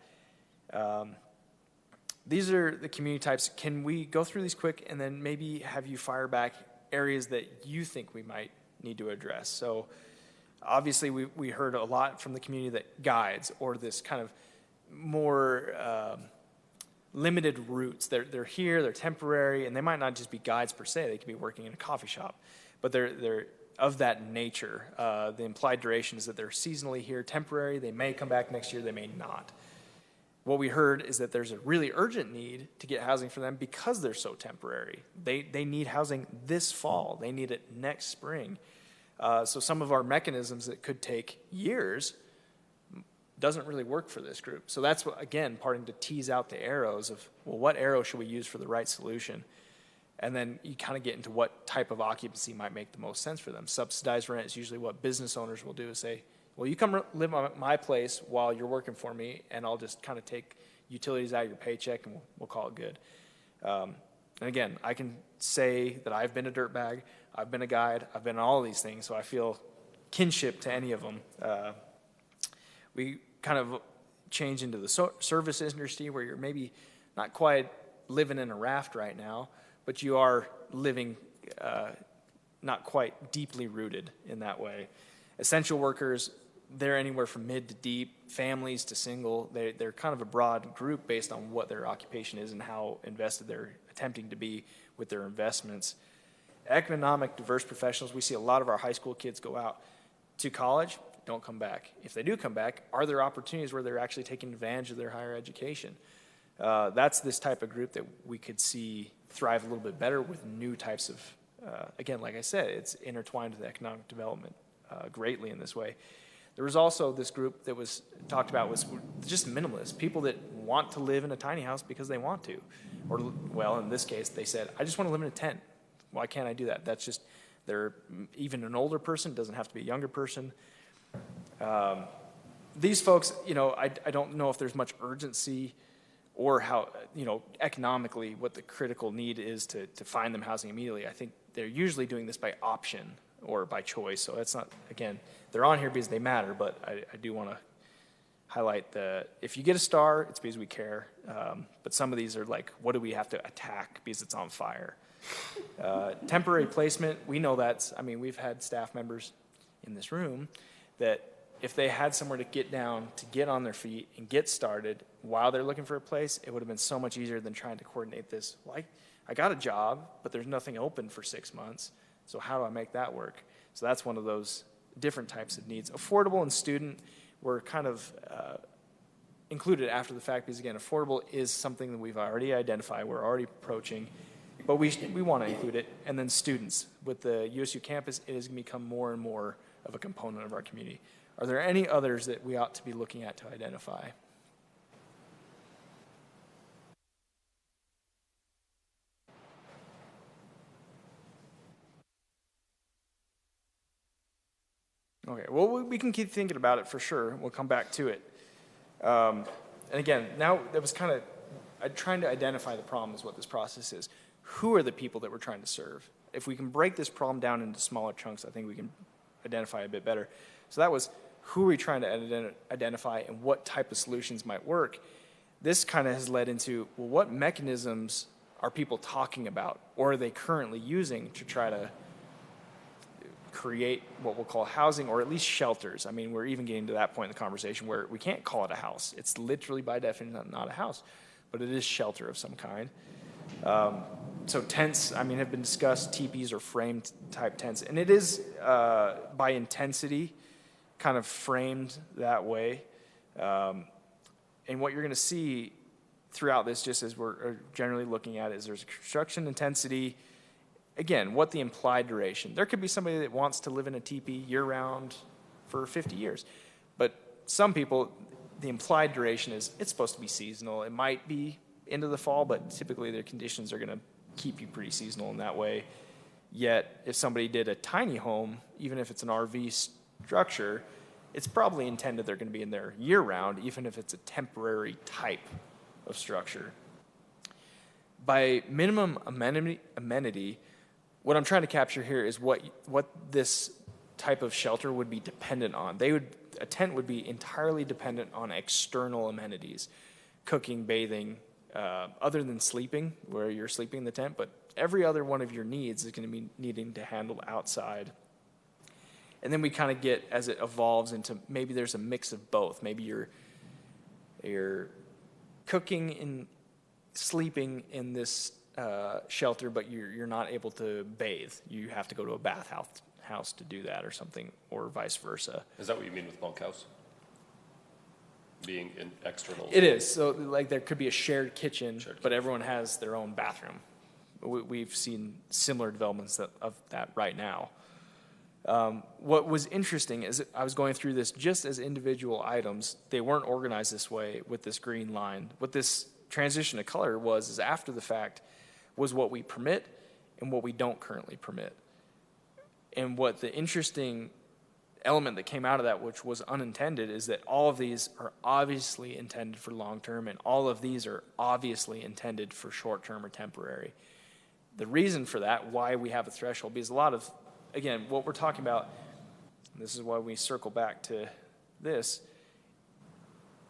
These are the community types. Can we go through these quick and then maybe have you fire back areas that you think we might need to address? So obviously we heard a lot from the community that guides or this kind of more limited routes. They're here, they're temporary, and they might not just be guides per se. They could be working in a coffee shop, but they're of that nature. The implied duration is that they're seasonally here, temporary. They may come back next year, they may not. What we heard is that there's a really urgent need to get housing for them because they're so temporary. They need housing this fall. They need it next spring. So some of our mechanisms that could take years doesn't really work for this group. So that's, again, parting to tease out the arrows of, well, what arrow should we use for the right solution? And then you kind of get into what type of occupancy might make the most sense for them. Subsidized rent is usually what business owners will do, is say, well, you come live at my place while you're working for me, and I'll just kind of take utilities out of your paycheck, and we'll call it good. And again, I can say that I've been a dirtbag, I've been a guide, I've been all of these things, so I feel kinship to any of them. We kind of change into the service industry where you're maybe not quite living in a raft right now, but you are living not quite deeply rooted in that way. Essential workers, they're anywhere from mid to deep, families to single. They're kind of a broad group based on what their occupation is and how invested they're attempting to be with their investments. Economic diverse professionals, we see a lot of our high school kids go out to college, don't come back. If they do come back, are there opportunities where they're actually taking advantage of their higher education? That's this type of group that we could see thrive a little bit better with new types of, again, like I said, it's intertwined with economic development greatly in this way. There was also this group that was talked about was just minimalists, people that want to live in a tiny house because they want to. Or, well, in this case, they said, I just want to live in a tent. Why can't I do that? That's just, they're even an older person, doesn't have to be a younger person. These folks, I don't know if there's much urgency or how, economically what the critical need is to find them housing immediately. I think they're usually doing this by option or by choice. So that's not, again, they're on here because they matter, but I do want to highlight that if you get a star, it's because we care. But some of these are like, what do we have to attack because it's on fire? Temporary placement, we know that's, I mean, we've had staff members in this room that if they had somewhere to get down, to get on their feet and get started while they're looking for a place, it would have been so much easier than trying to coordinate this. Well, I got a job, but there's nothing open for 6 months. So how do I make that work? So that's one of those different types of needs. Affordable and student were kind of included after the fact because, again, affordable is something that we've already identified, we're already approaching, but we want to include it. And then students. With the USU campus, it is going to become more and more of a component of our community. Are there any others that we ought to be looking at to identify? Okay, well, we can keep thinking about it for sure. We'll come back to it. And again, now that was kind of trying to identify the problem is what this process is. Who are the people that we're trying to serve? If we can break this problem down into smaller chunks, I think we can identify a bit better. So that was who are we trying to identify and what type of solutions might work. This kind of has led into, well, what mechanisms are people talking about or are they currently using to try to create what we'll call housing or at least shelters? I mean, we're even getting to that point in the conversation where we can't call it a house. It's literally by definition not a house, but it is shelter of some kind. So tents, I mean, have been discussed, teepees or framed type tents, and it is by intensity kind of framed that way. And what you're going to see throughout this, just as we're generally looking at it, is there's a construction intensity. Again, what the implied duration. There could be somebody that wants to live in a teepee year-round for 50 years. But some people, the implied duration is it's supposed to be seasonal. It might be into the fall, but typically their conditions are going to keep you pretty seasonal in that way. Yet, if somebody did a tiny home, even if it's an RV structure, it's probably intended they're going to be in there year-round, even if it's a temporary type of structure. By minimum amenity, what I'm trying to capture here is what this type of shelter would be dependent on. A tent would be entirely dependent on external amenities, cooking, bathing, other than sleeping, where you're sleeping in the tent, but every other one of your needs is going to be needing to handle outside. And then we kind of get, as it evolves into, maybe there's a mix of both. Maybe you're cooking and sleeping in this shelter, but you're not able to bathe. You have to go to a bathhouse to do that or something, or vice versa. Is that what you mean with bunkhouse? Being in external? It is. So like there could be a shared kitchen, but everyone has their own bathroom. We've seen similar developments of that right now. What was interesting is I was going through this just as individual items. They weren't organized this way with this green line. What this transition to color is after the fact, was what we permit and what we don't currently permit. And what the interesting element that came out of that, which was unintended, is that all of these are obviously intended for long-term and all of these are obviously intended for short-term or temporary. The reason for that, why we have a threshold, because a lot of, again, what we're talking about, and this is why we circle back to this,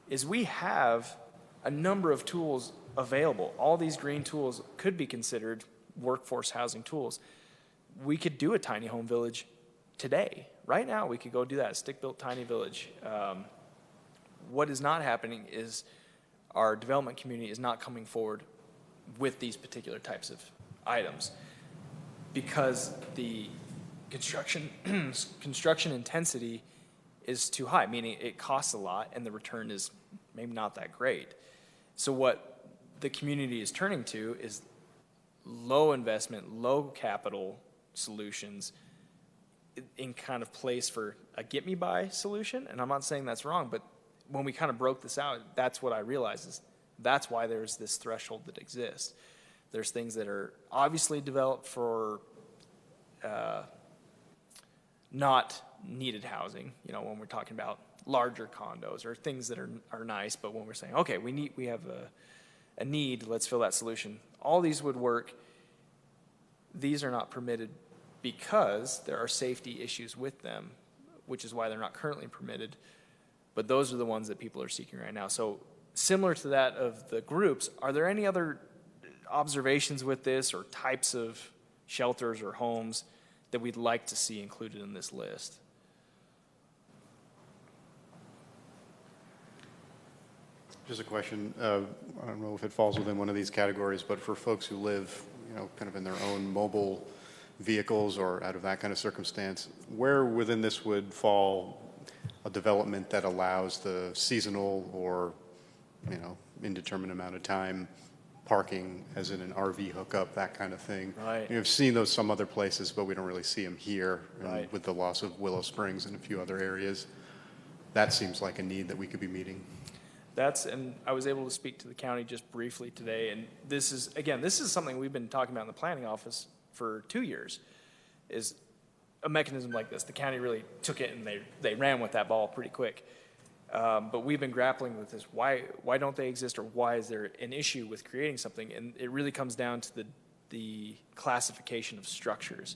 is we have a number of tools available. All these green tools could be considered workforce housing tools. We could do a tiny home village today. Right now, we could go do that, a stick-built tiny village. What is not happening is our development community is not coming forward with these particular types of items because the construction intensity is too high, meaning it costs a lot and the return is maybe not that great. So what the community is turning to is low investment, low capital solutions in kind of place for a get-me-by solution. And I'm not saying that's wrong, but when we kind of broke this out, that's what I realized is that's why there's this threshold that exists. There's things that are obviously developed for not needed housing, when we're talking about larger condos or things that are nice, but when we're saying, okay, we have a need, let's fill that solution. All these would work. These are not permitted because there are safety issues with them, which is why they're not currently permitted. But those are the ones that people are seeking right now. So similar to that of the groups, are there any other observations with this or types of shelters or homes that we'd like to see included in this list? Just a question. I don't know if it falls within one of these categories, but for folks who live, kind of in their own mobile vehicles or out of that kind of circumstance, where within this would fall a development that allows the seasonal or, indeterminate amount of time parking, as in an RV hookup, that kind of thing? Right. You've seen those some other places, but we don't really see them here. And Right. with the loss of Willow Springs and a few other areas, that seems like a need that we could be meeting. And I was able to speak to the county just briefly today, and this is something we've been talking about in the planning office for 2 years, is a mechanism like this. The county really took it and they ran with that ball pretty quick. But we've been grappling with this. Why don't they exist, or why is there an issue with creating something? And it really comes down to the classification of structures.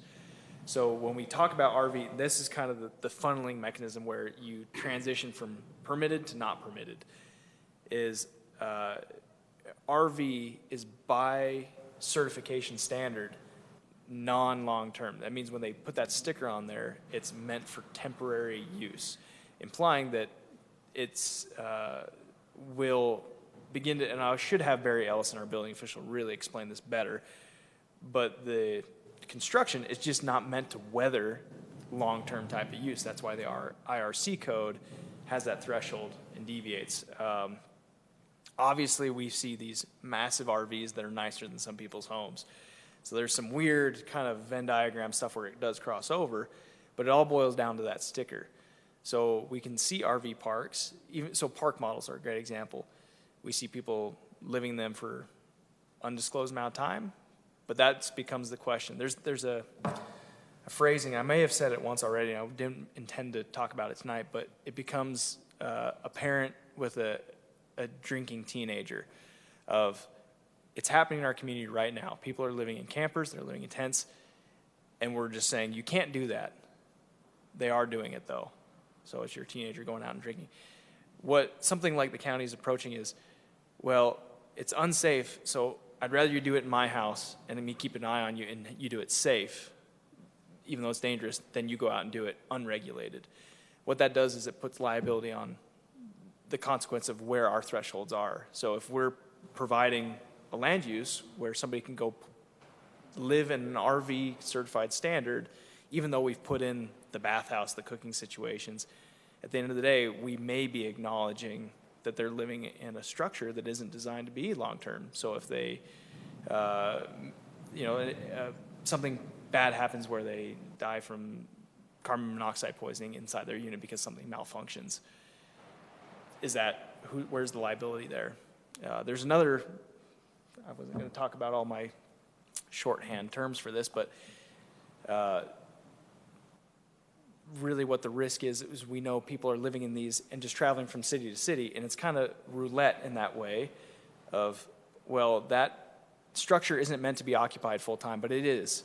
So when we talk about RV, this is kind of the funneling mechanism where you transition from permitted to not permitted. RV is by certification standard non-long-term. That means when they put that sticker on there, it's meant for temporary use, implying that it's will begin to, and I should have Barry Ellison, our building official, really explain this better, but the construction is just not meant to weather long-term type of use. That's why the IRC code has that threshold and deviates. Obviously, we see these massive RVs that are nicer than some people's homes. So there's some weird kind of Venn diagram stuff where it does cross over, but it all boils down to that sticker. So we can see RV parks, so park models are a great example. We see people living in them for undisclosed amount of time, but that becomes the question. There's a phrasing, I may have said it once already, and I didn't intend to talk about it tonight, but it becomes a parent with a drinking teenager of, it's happening in our community right now. People are living in campers, they're living in tents, and we're just saying, you can't do that. They are doing it though. So it's your teenager going out and drinking. What something like the county is approaching is, well, it's unsafe, so I'd rather you do it in my house and me keep an eye on you and you do it safe, even though it's dangerous, than you go out and do it unregulated. What that does is it puts liability on the consequence of where our thresholds are. So if we're providing a land use where somebody can go live in an RV certified standard, even though we've put in the bathhouse, the cooking situations, at the end of the day, we may be acknowledging that they're living in a structure that isn't designed to be long-term. So if they, something bad happens where they die from carbon monoxide poisoning inside their unit because something malfunctions, where's the liability there? There's another, I wasn't going to talk about all my shorthand terms for this, but really what the risk is we know people are living in these and just traveling from city to city, and it's kind of roulette in that way of, well, that structure isn't meant to be occupied full time, but it is.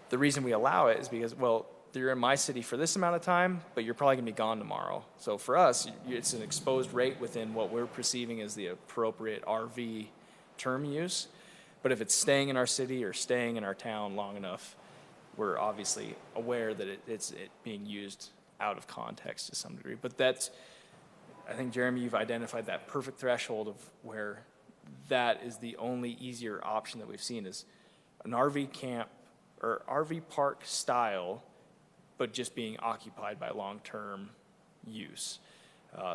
The reason we allow it is because, well, you're in my city for this amount of time, but you're probably going to be gone tomorrow. So for us, it's an exposed rate within what we're perceiving as the appropriate RV term use. But if it's staying in our city or staying in our town long enough, we're obviously aware that it's being used out of context to some degree. But I think, Jeremy, you've identified that perfect threshold of where that is the only easier option that we've seen is an RV camp or RV park style, but just being occupied by long-term use.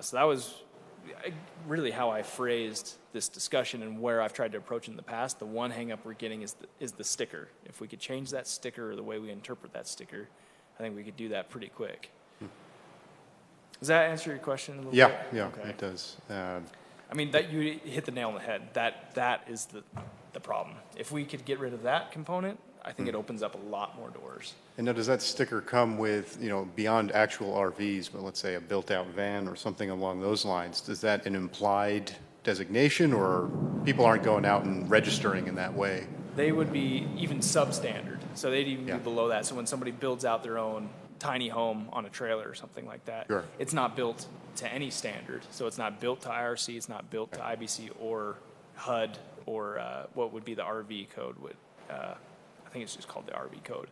So that was really how I phrased this discussion and where I've tried to approach it in the past. The one hang-up we're getting is the sticker. If we could change that sticker or the way we interpret that sticker, I think we could do that pretty quick. Does that answer your question a little bit? Yeah, Okay. it does. I mean, that you hit the nail on the head. That is the problem. If we could get rid of that component, I think it opens up a lot more doors. And now, does that sticker come with, beyond actual RVs, but let's say a built-out van or something along those lines? Does that an implied designation, or people aren't going out and registering in that way? They would be even substandard. So they'd even Yeah. be below that. So when somebody builds out their own tiny home on a trailer or something like that, Sure. it's not built to any standard. So it's not built to IRC, it's not built to IBC or HUD or what would be the RV code. I think it's just called the RV code.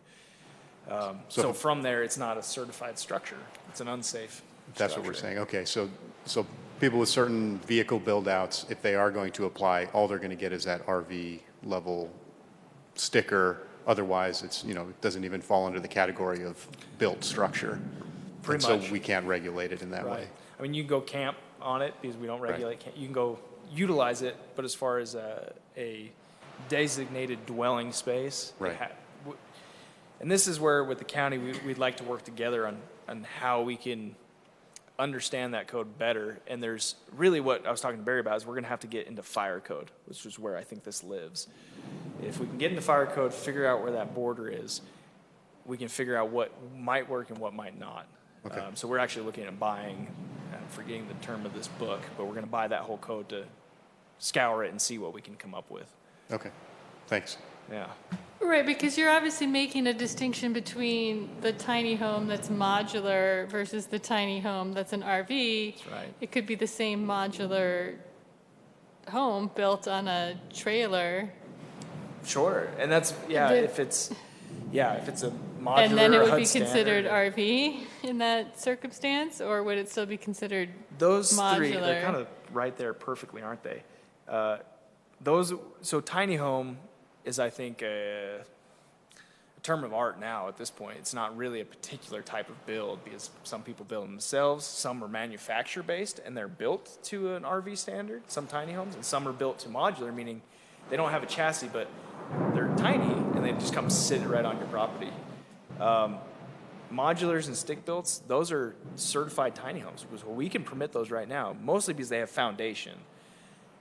So from there, it's not a certified structure. It's an unsafe That's what we're structure. saying. Okay, so people with certain vehicle build-outs, if they are going to apply, all they're going to get is that RV level sticker. Otherwise, it's, it doesn't even fall under the category of built structure. Pretty And much. So we can't regulate it in that way. Right. I mean, you can go camp on it because we don't regulate camp. You can go utilize it, but as far as a designated dwelling space. Right. And this is where, with the county, we'd like to work together on how we can understand that code better. And there's really what I was talking to Barry about is we're going to have to get into fire code, which is where I think this lives. If we can get into fire code, figure out where that border is, we can figure out what might work and what might not. Okay. So we're actually looking at buying, I'm forgetting the term of this book, but we're going to buy that whole code to scour it and see what we can come up with. Okay, thanks. Yeah. Right, because you're obviously making a distinction between the tiny home that's modular versus the tiny home that's an RV. That's right. It could be the same modular home built on a trailer, Sure. And that's, yeah, The- if it's a modular and then it or would HUD be considered standard. RV in that circumstance, or would it still be considered Those three, they're modular? kind of right there perfectly, aren't they? So tiny home is, I think, a term of art now at this point. It's not really a particular type of build because some people build them themselves, some are manufacturer based and they're built to an RV standard, some tiny homes, and some are built to modular, meaning they don't have a chassis, but they're tiny and they just come sit right on your property. Modulars and stick builts, those are certified tiny homes. Well, we can permit those right now, mostly because they have foundation.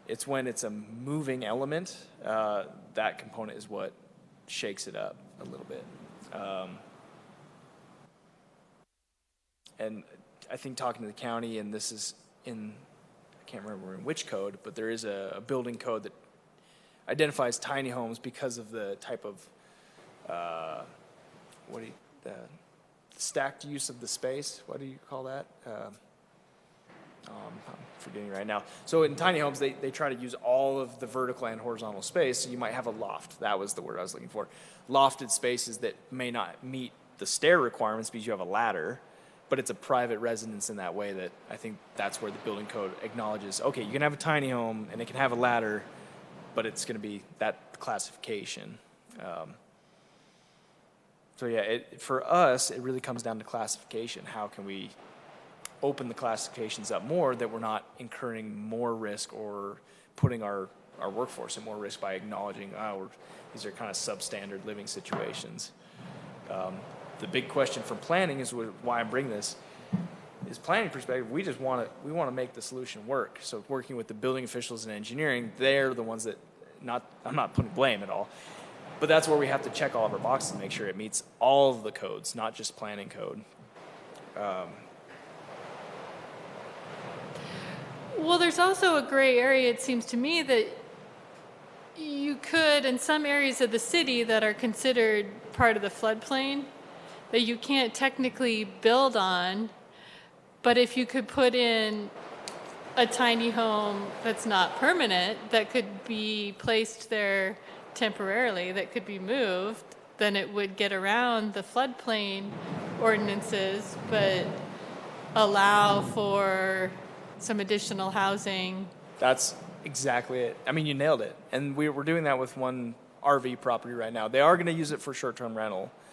It's when it's a moving element, that component is what shakes it up a little bit. And I think talking to the county, and this is in, I can't remember in which code, but there is a building code that identifies tiny homes because of the type of, stacked use of the space. What do you call that? I'm forgetting right now. So in tiny homes, they try to use all of the vertical and horizontal space. So you might have a loft. That was the word I was looking for. Lofted spaces that may not meet the stair requirements because you have a ladder, but it's a private residence in that way that I think that's where the building code acknowledges, okay, you can have a tiny home and it can have a ladder, but it's going to be that classification. So yeah, for us, it really comes down to classification. How can we open the classifications up more that we're not incurring more risk or putting our workforce at more risk by acknowledging, these are kind of substandard living situations. The big question for planning is why I'm bringing this, is planning perspective, we want to make the solution work. So working with the building officials and engineering, they're the ones that, I'm not putting blame at all, but that's where we have to check all of our boxes and make sure it meets all of the codes, not just planning code. Well, there's also a gray area, it seems to me, that you could, in some areas of the city that are considered part of the floodplain, that you can't technically build on, but if you could put in a tiny home that's not permanent, that could be placed there temporarily, that could be moved, then it would get around the floodplain ordinances, but allow for some additional housing. That's exactly it. I mean, you nailed it. And we're doing that with one RV property right now. They are going to use it for short-term rental,